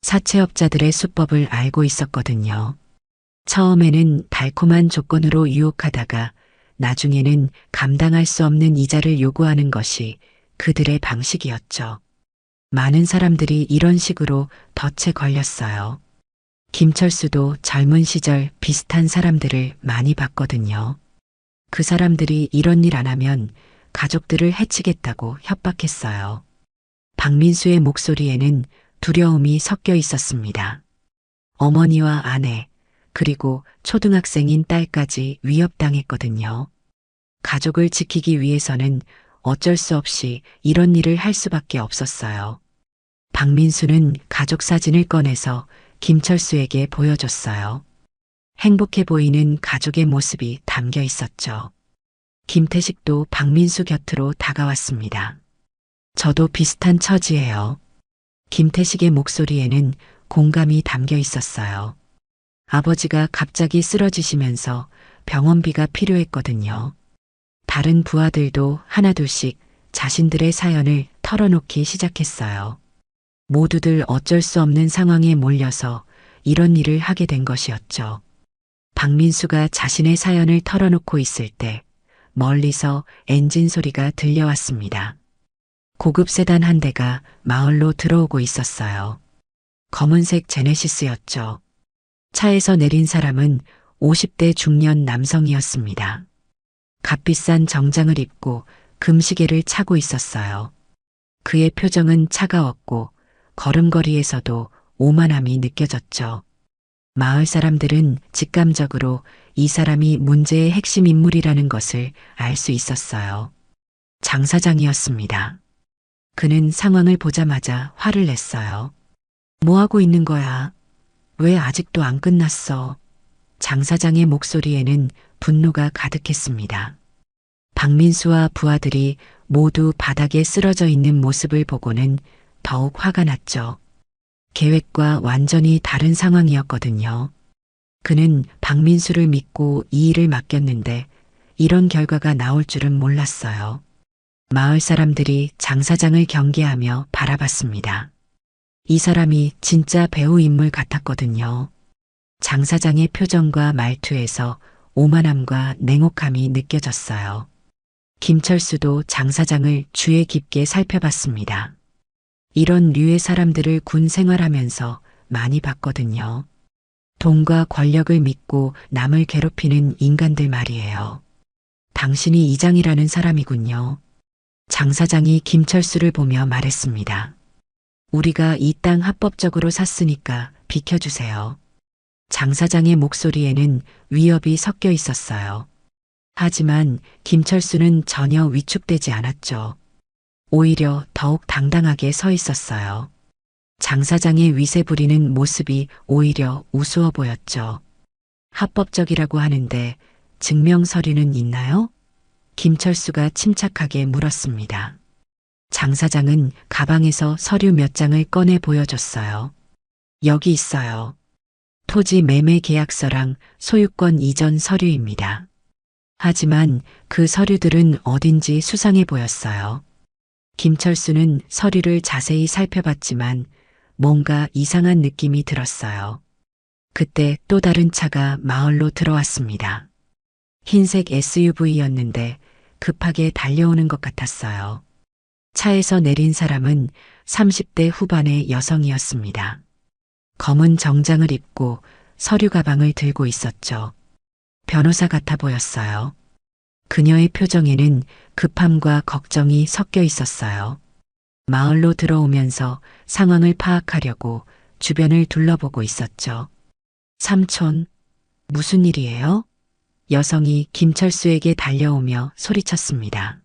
사채업자들의 수법을 알고 있었거든요. 처음에는 달콤한 조건으로 유혹하다가 나중에는 감당할 수 없는 이자를 요구하는 것이 그들의 방식이었죠. 많은 사람들이 이런 식으로 덫에 걸렸어요. 김철수도 젊은 시절 비슷한 사람들을 많이 봤거든요. 그 사람들이 이런 일 안 하면 가족들을 해치겠다고 협박했어요. 박민수의 목소리에는 두려움이 섞여 있었습니다. 어머니와 아내, 그리고 초등학생인 딸까지 위협당했거든요. 가족을 지키기 위해서는 어쩔 수 없이 이런 일을 할 수밖에 없었어요. 박민수는 가족 사진을 꺼내서 김철수에게 보여줬어요. 행복해 보이는 가족의 모습이 담겨 있었죠. 김태식도 박민수 곁으로 다가왔습니다. 저도 비슷한 처지예요. 김태식의 목소리에는 공감이 담겨 있었어요. 아버지가 갑자기 쓰러지시면서 병원비가 필요했거든요. 다른 부하들도 하나둘씩 자신들의 사연을 털어놓기 시작했어요. 모두들 어쩔 수 없는 상황에 몰려서 이런 일을 하게 된 것이었죠. 박민수가 자신의 사연을 털어놓고 있을 때 멀리서 엔진 소리가 들려왔습니다. 고급 세단 한 대가 마을로 들어오고 있었어요. 검은색 제네시스였죠. 차에서 내린 사람은 50대 중년 남성이었습니다. 값비싼 정장을 입고 금시계를 차고 있었어요. 그의 표정은 차가웠고 걸음걸이에서도 오만함이 느껴졌죠. 마을 사람들은 직감적으로 이 사람이 문제의 핵심 인물이라는 것을 알 수 있었어요. 장 사장이었습니다. 그는 상황을 보자마자 화를 냈어요. 뭐 하고 있는 거야? 왜 아직도 안 끝났어? 장 사장의 목소리에는 분노가 가득했습니다. 박민수와 부하들이 모두 바닥에 쓰러져 있는 모습을 보고는 더욱 화가 났죠. 계획과 완전히 다른 상황이었거든요. 그는 박민수를 믿고 이 일을 맡겼는데 이런 결과가 나올 줄은 몰랐어요. 마을 사람들이 장 사장을 경계하며 바라봤습니다. 이 사람이 진짜 배우 인물 같았거든요. 장 사장의 표정과 말투에서 오만함과 냉혹함이 느껴졌어요. 김철수도 장 사장을 주의 깊게 살펴봤습니다. 이런 류의 사람들을 군 생활하면서 많이 봤거든요. 돈과 권력을 믿고 남을 괴롭히는 인간들 말이에요. 당신이 이장이라는 사람이군요. 장 사장이 김철수를 보며 말했습니다. 우리가 이 땅 합법적으로 샀으니까 비켜주세요. 장 사장의 목소리에는 위협이 섞여 있었어요. 하지만 김철수는 전혀 위축되지 않았죠. 오히려 더욱 당당하게 서 있었어요. 장 사장의 위세 부리는 모습이 오히려 우스워 보였죠. 합법적이라고 하는데 증명 서류는 있나요? 김철수가 침착하게 물었습니다. 장 사장은 가방에서 서류 몇 장을 꺼내 보여줬어요. 여기 있어요. 토지 매매 계약서랑 소유권 이전 서류입니다. 하지만 그 서류들은 어딘지 수상해 보였어요. 김철수는 서류를 자세히 살펴봤지만 뭔가 이상한 느낌이 들었어요. 그때 또 다른 차가 마을로 들어왔습니다. 흰색 SUV였는데 급하게 달려오는 것 같았어요. 차에서 내린 사람은 30대 후반의 여성이었습니다. 검은 정장을 입고 서류 가방을 들고 있었죠. 변호사 같아 보였어요. 그녀의 표정에는 급함과 걱정이 섞여 있었어요. 마을로 들어오면서 상황을 파악하려고 주변을 둘러보고 있었죠. 삼촌, 무슨 일이에요? 여성이 김철수에게 달려오며 소리쳤습니다.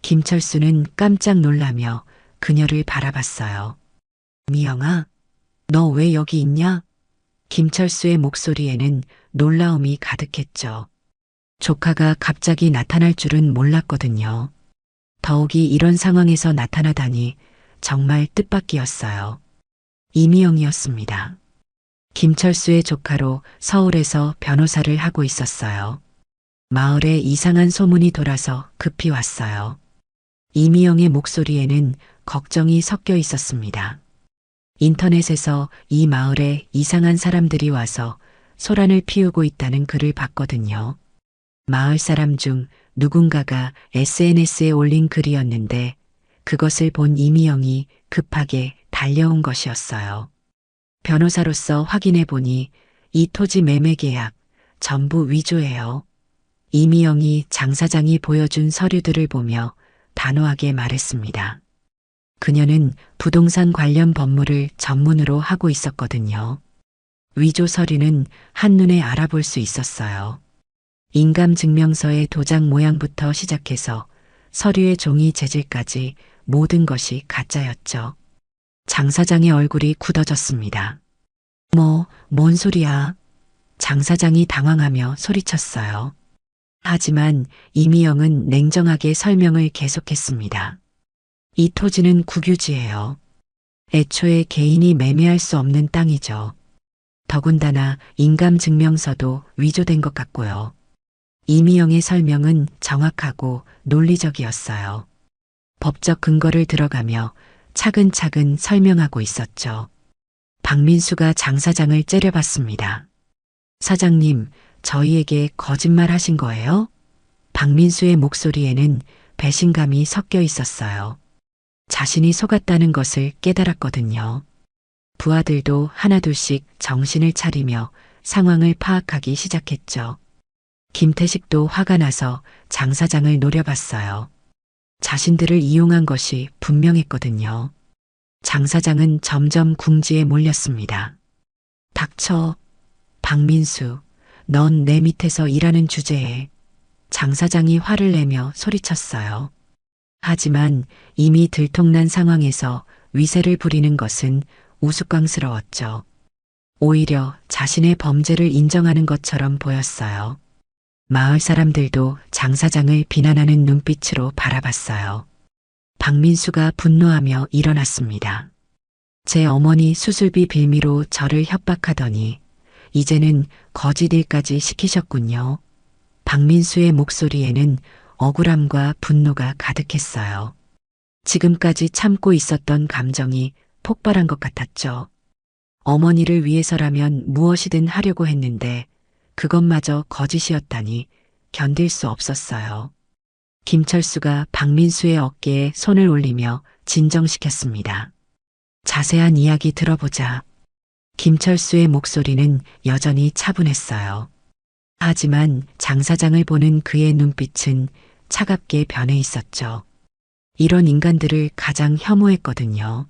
김철수는 깜짝 놀라며 그녀를 바라봤어요. 미영아, 너 왜 여기 있냐? 김철수의 목소리에는 놀라움이 가득했죠. 조카가 갑자기 나타날 줄은 몰랐거든요. 더욱이 이런 상황에서 나타나다니 정말 뜻밖이었어요. 이미영이었습니다. 김철수의 조카로 서울에서 변호사를 하고 있었어요. 마을에 이상한 소문이 돌아서 급히 왔어요. 이미영의 목소리에는 걱정이 섞여 있었습니다. 인터넷에서 이 마을에 이상한 사람들이 와서 소란을 피우고 있다는 글을 봤거든요. 마을 사람 중 누군가가 SNS에 올린 글이었는데 그것을 본 이미영이 급하게 달려온 것이었어요. 변호사로서 확인해 보니 이 토지 매매 계약 전부 위조예요. 이미영이 장 사장이 보여준 서류들을 보며 단호하게 말했습니다. 그녀는 부동산 관련 법무를 전문으로 하고 있었거든요. 위조 서류는 한눈에 알아볼 수 있었어요. 인감증명서의 도장 모양부터 시작해서 서류의 종이 재질까지 모든 것이 가짜였죠. 장 사장의 얼굴이 굳어졌습니다. 뭔 소리야? 장 사장이 당황하며 소리쳤어요. 하지만 이미영은 냉정하게 설명을 계속했습니다. 이 토지는 국유지예요. 애초에 개인이 매매할 수 없는 땅이죠. 더군다나 인감증명서도 위조된 것 같고요. 이미영의 설명은 정확하고 논리적이었어요. 법적 근거를 들어가며 차근차근 설명하고 있었죠. 박민수가 장 사장을 째려봤습니다. 사장님, 저희에게 거짓말 하신 거예요? 박민수의 목소리에는 배신감이 섞여 있었어요. 자신이 속았다는 것을 깨달았거든요. 부하들도 하나둘씩 정신을 차리며 상황을 파악하기 시작했죠. 김태식도 화가 나서 장 사장을 노려봤어요. 자신들을 이용한 것이 분명했거든요. 장 사장은 점점 궁지에 몰렸습니다. 닥쳐. 박민수, 넌 내 밑에서 일하는 주제에. 장 사장이 화를 내며 소리쳤어요. 하지만 이미 들통난 상황에서 위세를 부리는 것은 우스꽝스러웠죠. 오히려 자신의 범죄를 인정하는 것처럼 보였어요. 마을 사람들도 장 사장을 비난하는 눈빛으로 바라봤어요. 박민수가 분노하며 일어났습니다. 제 어머니 수술비 빌미로 저를 협박하더니 이제는 거짓 일까지 시키셨군요. 박민수의 목소리에는 억울함과 분노가 가득했어요. 지금까지 참고 있었던 감정이 폭발한 것 같았죠. 어머니를 위해서라면 무엇이든 하려고 했는데 그것마저 거짓이었다니 견딜 수 없었어요. 김철수가 박민수의 어깨에 손을 올리며 진정시켰습니다. 자세한 이야기 들어보자. 김철수의 목소리는 여전히 차분했어요. 하지만 장 사장을 보는 그의 눈빛은 차갑게 변해 있었죠. 이런 인간들을 가장 혐오했거든요.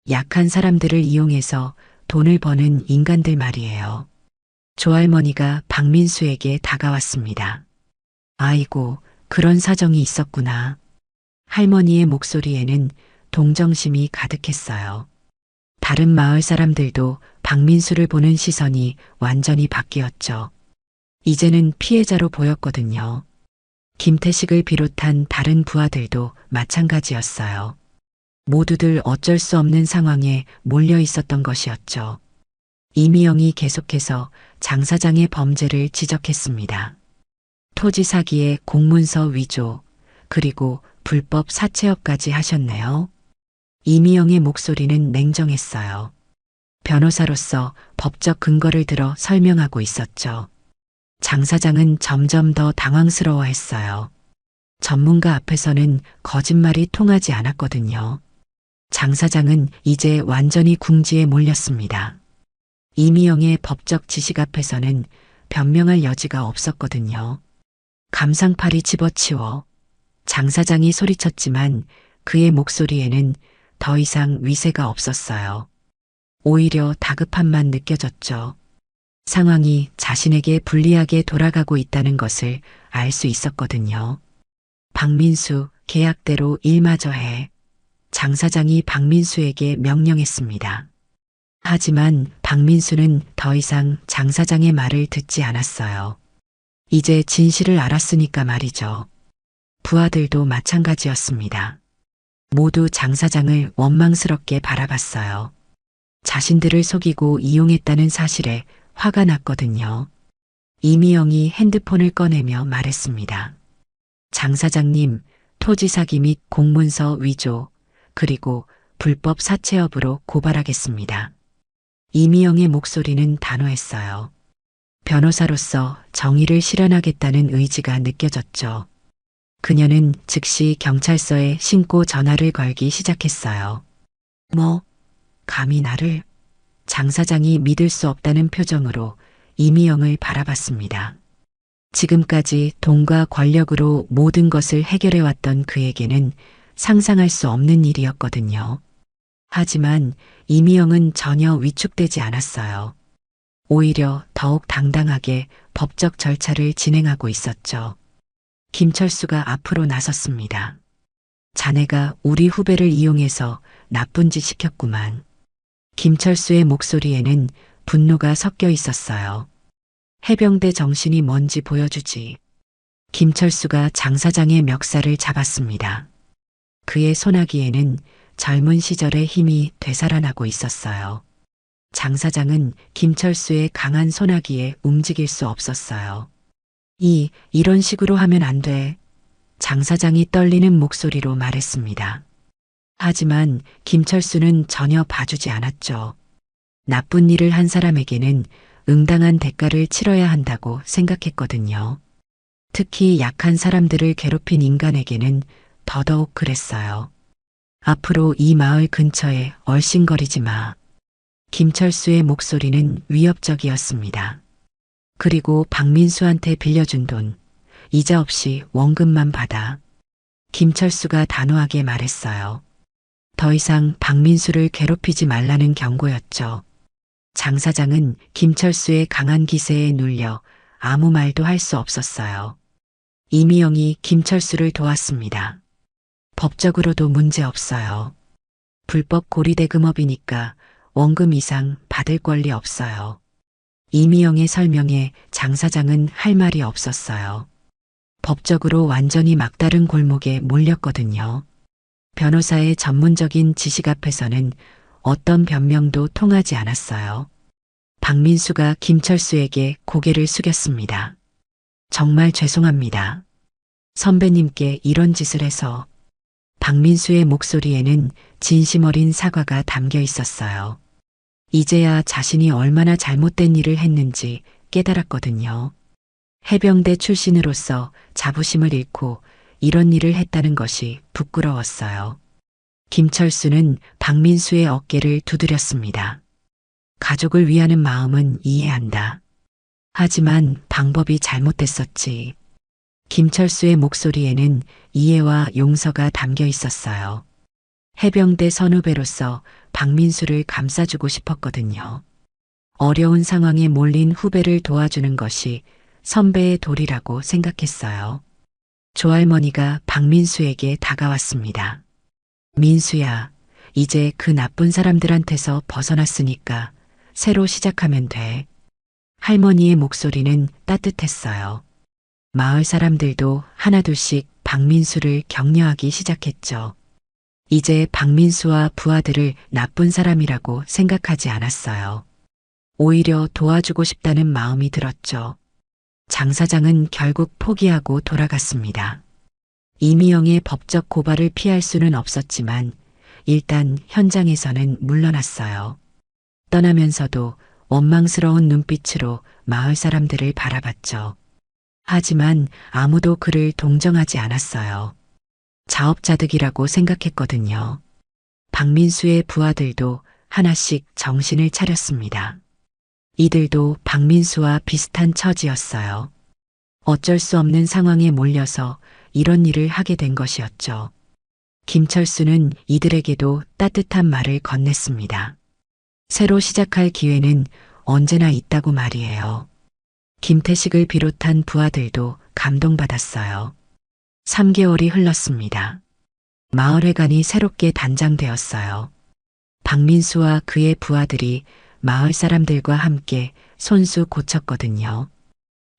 약한 사람들을 이용해서 돈을 버는 인간들 말이에요. 조할머니가 박민수에게 다가왔습니다. 아이고, 그런 사정이 있었구나. 할머니의 목소리에는 동정심이 가득했어요. 다른 마을 사람들도 박민수를 보는 시선이 완전히 바뀌었죠. 이제는 피해자로 보였거든요. 김태식을 비롯한 다른 부하들도 마찬가지였어요. 모두들 어쩔 수 없는 상황에 몰려 있었던 것이었죠. 이미영이 계속해서 장 사장의 범죄를 지적했습니다. 토지 사기에 공문서 위조, 그리고 불법 사채업까지 하셨네요. 이미영의 목소리는 냉정했어요. 변호사로서 법적 근거를 들어 설명하고 있었죠. 장 사장은 점점 더 당황스러워했어요. 전문가 앞에서는 거짓말이 통하지 않았거든요. 장 사장은 이제 완전히 궁지에 몰렸습니다. 이미영의 법적 지식 앞에서는 변명할 여지가 없었거든요. 감상팔이 집어치워. 장 사장이 소리쳤지만 그의 목소리에는 더 이상 위세가 없었어요. 오히려 다급함만 느껴졌죠. 상황이 자신에게 불리하게 돌아가고 있다는 것을 알 수 있었거든요. 박민수, 계약대로 일마저 해. 장 사장이 박민수에게 명령했습니다. 하지만 박민수는 더 이상 장 사장의 말을 듣지 않았어요. 이제 진실을 알았으니까 말이죠. 부하들도 마찬가지였습니다. 모두 장 사장을 원망스럽게 바라봤어요. 자신들을 속이고 이용했다는 사실에 화가 났거든요. 이미영이 핸드폰을 꺼내며 말했습니다. 장 사장님, 토지 사기 및 공문서 위조, 그리고 불법 사채업으로 고발하겠습니다. 이미영의 목소리는 단호했어요. 변호사로서 정의를 실현하겠다는 의지가 느껴졌죠. 그녀는 즉시 경찰서에 신고 전화를 걸기 시작했어요. 뭐, 감히 나를? 장 사장이 믿을 수 없다는 표정으로 이미영을 바라봤습니다. 지금까지 돈과 권력으로 모든 것을 해결해왔던 그에게는 상상할 수 없는 일이었거든요. 하지만 이미영은 전혀 위축되지 않았어요. 오히려 더욱 당당하게 법적 절차를 진행하고 있었죠. 김철수가 앞으로 나섰습니다. 자네가 우리 후배를 이용해서 나쁜 짓 시켰구만. 김철수의 목소리에는 분노가 섞여 있었어요. 해병대 정신이 뭔지 보여주지. 김철수가 장 사장의 멱살을 잡았습니다. 그의 소나기에는 젊은 시절의 힘이 되살아나고 있었어요. 장 사장은 김철수의 강한 소나기에 움직일 수 없었어요. 이런 식으로 하면 안 돼. 장 사장이 떨리는 목소리로 말했습니다. 하지만 김철수는 전혀 봐주지 않았죠. 나쁜 일을 한 사람에게는 응당한 대가를 치러야 한다고 생각했거든요. 특히 약한 사람들을 괴롭힌 인간에게는 더더욱 그랬어요. 앞으로 이 마을 근처에 얼씬거리지 마. 김철수의 목소리는 위협적이었습니다. 그리고 박민수한테 빌려준 돈, 이자 없이 원금만 받아. 김철수가 단호하게 말했어요. 더 이상 박민수를 괴롭히지 말라는 경고였죠. 장 사장은 김철수의 강한 기세에 눌려 아무 말도 할 수 없었어요. 이미영이 김철수를 도왔습니다. 법적으로도 문제 없어요. 불법 고리대금업이니까 원금 이상 받을 권리 없어요. 이미영의 설명에 장 사장은 할 말이 없었어요. 법적으로 완전히 막다른 골목에 몰렸거든요. 변호사의 전문적인 지식 앞에서는 어떤 변명도 통하지 않았어요. 박민수가 김철수에게 고개를 숙였습니다. 정말 죄송합니다. 선배님께 이런 짓을 해서. 박민수의 목소리에는 진심 어린 사과가 담겨 있었어요. 이제야 자신이 얼마나 잘못된 일을 했는지 깨달았거든요. 해병대 출신으로서 자부심을 잃고 이런 일을 했다는 것이 부끄러웠어요. 김철수는 박민수의 어깨를 두드렸습니다. 가족을 위하는 마음은 이해한다. 하지만 방법이 잘못됐었지. 김철수의 목소리에는 이해와 용서가 담겨 있었어요. 해병대 선후배로서 박민수를 감싸주고 싶었거든요. 어려운 상황에 몰린 후배를 도와주는 것이 선배의 도리라고 생각했어요. 조할머니가 박민수에게 다가왔습니다. 민수야, 이제 그 나쁜 사람들한테서 벗어났으니까 새로 시작하면 돼. 할머니의 목소리는 따뜻했어요. 마을 사람들도 하나둘씩 박민수를 격려하기 시작했죠. 이제 박민수와 부하들을 나쁜 사람이라고 생각하지 않았어요. 오히려 도와주고 싶다는 마음이 들었죠. 장 사장은 결국 포기하고 돌아갔습니다. 이미영의 법적 고발을 피할 수는 없었지만 일단 현장에서는 물러났어요. 떠나면서도 원망스러운 눈빛으로 마을 사람들을 바라봤죠. 하지만 아무도 그를 동정하지 않았어요. 자업자득이라고 생각했거든요. 박민수의 부하들도 하나씩 정신을 차렸습니다. 이들도 박민수와 비슷한 처지였어요. 어쩔 수 없는 상황에 몰려서 이런 일을 하게 된 것이었죠. 김철수는 이들에게도 따뜻한 말을 건넸습니다. 새로 시작할 기회는 언제나 있다고 말이에요. 김태식을 비롯한 부하들도 감동받았어요. 3개월이 흘렀습니다. 마을회관이 새롭게 단장되었어요. 박민수와 그의 부하들이 마을 사람들과 함께 손수 고쳤거든요.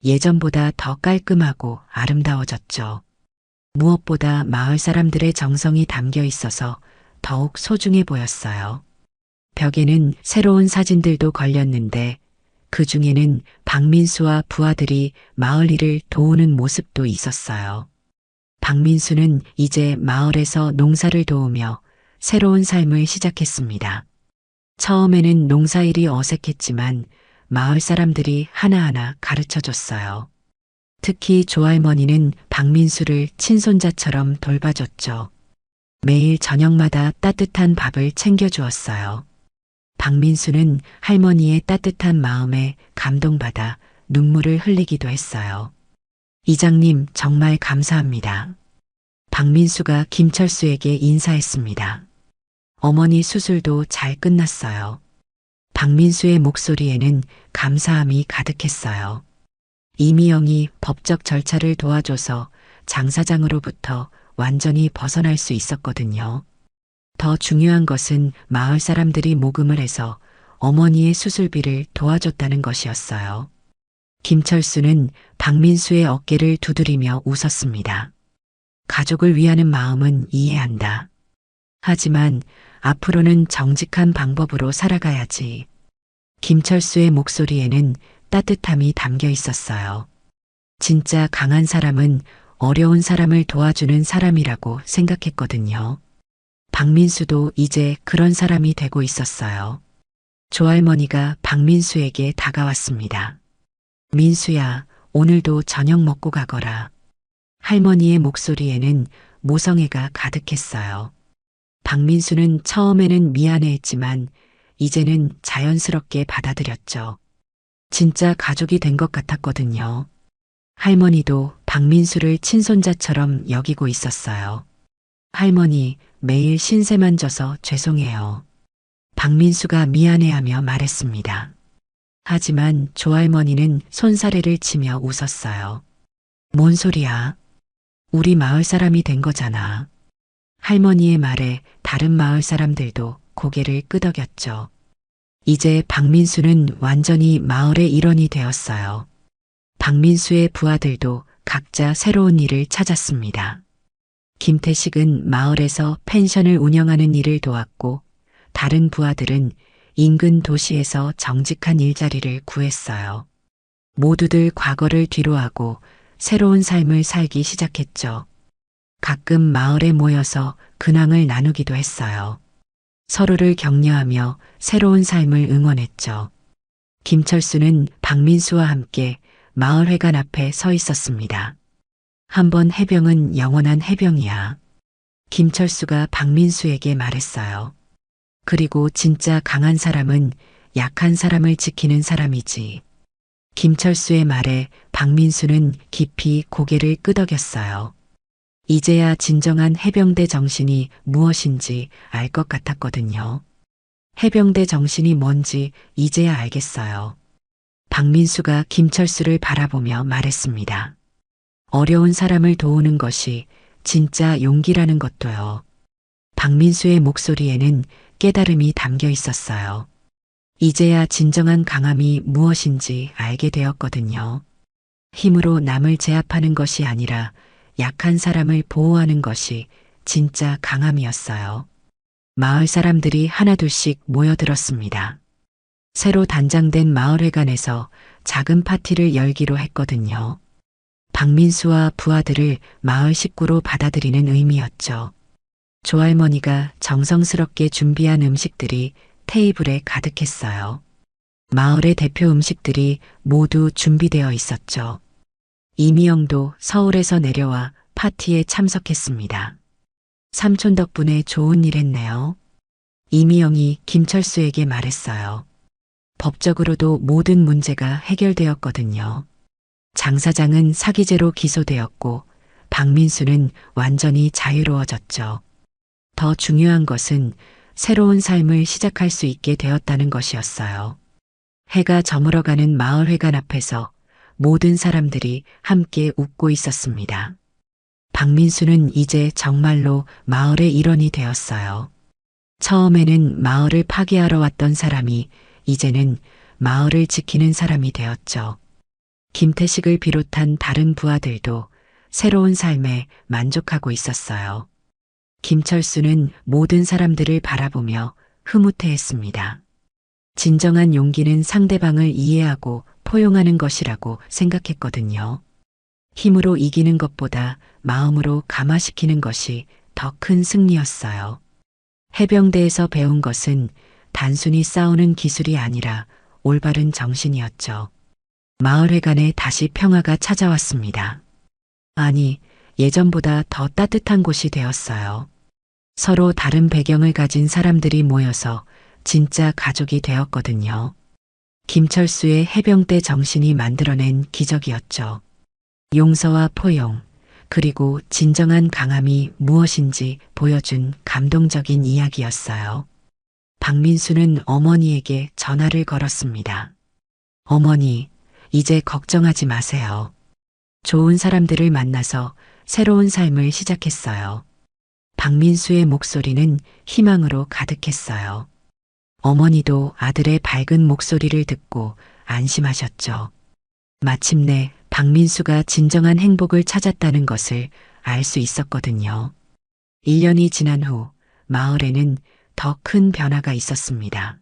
예전보다 더 깔끔하고 아름다워졌죠. 무엇보다 마을 사람들의 정성이 담겨 있어서 더욱 소중해 보였어요. 벽에는 새로운 사진들도 걸렸는데 그 중에는 박민수와 부하들이 마을 일을 도우는 모습도 있었어요. 박민수는 이제 마을에서 농사를 도우며 새로운 삶을 시작했습니다. 처음에는 농사일이 어색했지만 마을 사람들이 하나하나 가르쳐 줬어요. 특히 조할머니는 박민수를 친손자처럼 돌봐줬죠. 매일 저녁마다 따뜻한 밥을 챙겨주었어요. 박민수는 할머니의 따뜻한 마음에 감동받아 눈물을 흘리기도 했어요. 이장님 정말 감사합니다. 박민수가 김철수에게 인사했습니다. 어머니 수술도 잘 끝났어요. 박민수의 목소리에는 감사함이 가득했어요. 이미영이 법적 절차를 도와줘서 장 사장으로부터 완전히 벗어날 수 있었거든요. 더 중요한 것은 마을 사람들이 모금을 해서 어머니의 수술비를 도와줬다는 것이었어요. 김철수는 박민수의 어깨를 두드리며 웃었습니다. 가족을 위하는 마음은 이해한다. 하지만 앞으로는 정직한 방법으로 살아가야지. 김철수의 목소리에는 따뜻함이 담겨 있었어요. 진짜 강한 사람은 어려운 사람을 도와주는 사람이라고 생각했거든요. 박민수도 이제 그런 사람이 되고 있었어요. 조할머니가 박민수에게 다가왔습니다. 민수야, 오늘도 저녁 먹고 가거라. 할머니의 목소리에는 모성애가 가득했어요. 박민수는 처음에는 미안해했지만 이제는 자연스럽게 받아들였죠. 진짜 가족이 된 것 같았거든요. 할머니도 박민수를 친손자처럼 여기고 있었어요. 할머니, 매일 신세만 져서 죄송해요. 박민수가 미안해하며 말했습니다. 하지만 조할머니는 손사래를 치며 웃었어요. 뭔 소리야? 우리 마을 사람이 된 거잖아. 할머니의 말에 다른 마을 사람들도 고개를 끄덕였죠. 이제 박민수는 완전히 마을의 일원이 되었어요. 박민수의 부하들도 각자 새로운 일을 찾았습니다. 김태식은 마을에서 펜션을 운영하는 일을 도왔고 다른 부하들은 인근 도시에서 정직한 일자리를 구했어요. 모두들 과거를 뒤로하고 새로운 삶을 살기 시작했죠. 가끔 마을에 모여서 근황을 나누기도 했어요. 서로를 격려하며 새로운 삶을 응원했죠. 김철수는 박민수와 함께 마을회관 앞에 서 있었습니다. 한 번 해병은 영원한 해병이야. 김철수가 박민수에게 말했어요. 그리고 진짜 강한 사람은 약한 사람을 지키는 사람이지. 김철수의 말에 박민수는 깊이 고개를 끄덕였어요. 이제야 진정한 해병대 정신이 무엇인지 알 것 같았거든요. 해병대 정신이 뭔지 이제야 알겠어요. 박민수가 김철수를 바라보며 말했습니다. 어려운 사람을 도우는 것이 진짜 용기라는 것도요. 박민수의 목소리에는 깨달음이 담겨 있었어요. 이제야 진정한 강함이 무엇인지 알게 되었거든요. 힘으로 남을 제압하는 것이 아니라 약한 사람을 보호하는 것이 진짜 강함이었어요. 마을 사람들이 하나둘씩 모여들었습니다. 새로 단장된 마을회관에서 작은 파티를 열기로 했거든요. 박민수와 부하들을 마을 식구로 받아들이는 의미였죠. 조할머니가 정성스럽게 준비한 음식들이 테이블에 가득했어요. 마을의 대표 음식들이 모두 준비되어 있었죠. 이미영도 서울에서 내려와 파티에 참석했습니다. 삼촌 덕분에 좋은 일 했네요. 이미영이 김철수에게 말했어요. 법적으로도 모든 문제가 해결되었거든요. 장 사장은 사기죄로 기소되었고 박민수는 완전히 자유로워졌죠. 더 중요한 것은 새로운 삶을 시작할 수 있게 되었다는 것이었어요. 해가 저물어가는 마을회관 앞에서 모든 사람들이 함께 웃고 있었습니다. 박민수는 이제 정말로 마을의 일원이 되었어요. 처음에는 마을을 파괴하러 왔던 사람이 이제는 마을을 지키는 사람이 되었죠. 김태식을 비롯한 다른 부하들도 새로운 삶에 만족하고 있었어요. 김철수는 모든 사람들을 바라보며 흐뭇해했습니다. 진정한 용기는 상대방을 이해하고 포용하는 것이라고 생각했거든요. 힘으로 이기는 것보다 마음으로 감화시키는 것이 더 큰 승리였어요. 해병대에서 배운 것은 단순히 싸우는 기술이 아니라 올바른 정신이었죠. 마을회관에 다시 평화가 찾아왔습니다. 아니, 예전보다 더 따뜻한 곳이 되었어요. 서로 다른 배경을 가진 사람들이 모여서 진짜 가족이 되었거든요. 김철수의 해병대 정신이 만들어낸 기적이었죠. 용서와 포용, 그리고 진정한 강함이 무엇인지 보여준 감동적인 이야기였어요. 박민수는 어머니에게 전화를 걸었습니다. 어머니, 이제 걱정하지 마세요. 좋은 사람들을 만나서 새로운 삶을 시작했어요. 박민수의 목소리는 희망으로 가득했어요. 어머니도 아들의 밝은 목소리를 듣고 안심하셨죠. 마침내 박민수가 진정한 행복을 찾았다는 것을 알 수 있었거든요. 1년이 지난 후 마을에는 더 큰 변화가 있었습니다.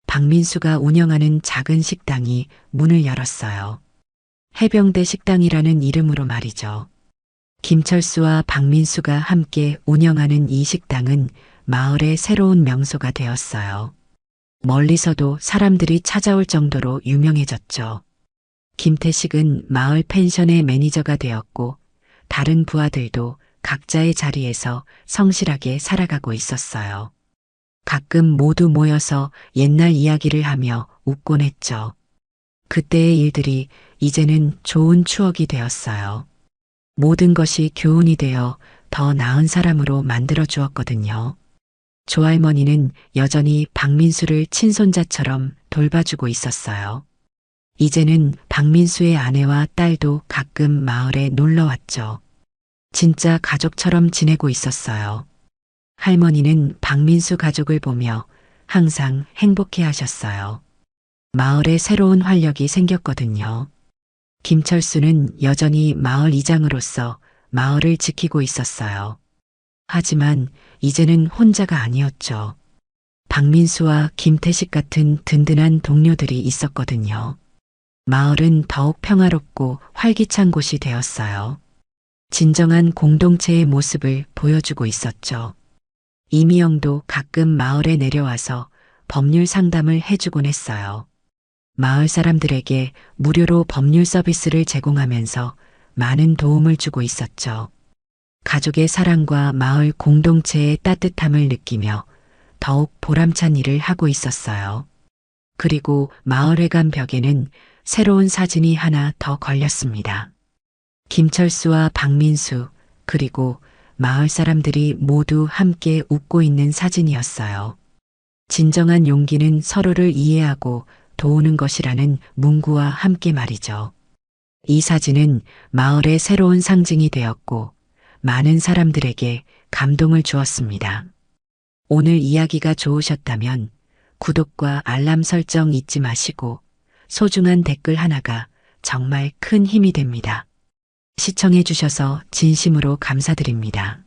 박민수가 운영하는 작은 식당이 문을 열었어요. 해병대 식당이라는 이름으로 말이죠. 김철수와 박민수가 함께 운영하는 이 식당은 마을의 새로운 명소가 되었어요. 멀리서도 사람들이 찾아올 정도로 유명해졌죠. 김태식은 마을 펜션의 매니저가 되었고 다른 부하들도 각자의 자리에서 성실하게 살아가고 있었어요. 가끔 모두 모여서 옛날 이야기를 하며 웃곤 했죠. 그때의 일들이 이제는 좋은 추억이 되었어요. 모든 것이 교훈이 되어 더 나은 사람으로 만들어 주었거든요. 조할머니는 여전히 박민수를 친손자처럼 돌봐주고 있었어요. 이제는 박민수의 아내와 딸도 가끔 마을에 놀러 왔죠. 진짜 가족처럼 지내고 있었어요. 할머니는 박민수 가족을 보며 항상 행복해 하셨어요. 마을에 새로운 활력이 생겼거든요. 김철수는 여전히 마을 이장으로서 마을을 지키고 있었어요. 하지만 이제는 혼자가 아니었죠. 박민수와 김태식 같은 든든한 동료들이 있었거든요. 마을은 더욱 평화롭고 활기찬 곳이 되었어요. 진정한 공동체의 모습을 보여주고 있었죠. 이미영도 가끔 마을에 내려와서 법률 상담을 해주곤 했어요. 마을 사람들에게 무료로 법률 서비스를 제공하면서 많은 도움을 주고 있었죠. 가족의 사랑과 마을 공동체의 따뜻함을 느끼며 더욱 보람찬 일을 하고 있었어요. 그리고 마을회관 벽에는 새로운 사진이 하나 더 걸렸습니다. 김철수와 박민수, 그리고 마을 사람들이 모두 함께 웃고 있는 사진이었어요. 진정한 용기는 서로를 이해하고 도우는 것이라는 문구와 함께 말이죠. 이 사진은 마을의 새로운 상징이 되었고 많은 사람들에게 감동을 주었습니다. 오늘 이야기가 좋으셨다면 구독과 알람 설정 잊지 마시고 소중한 댓글 하나가 정말 큰 힘이 됩니다. 시청해 주셔서 진심으로 감사드립니다.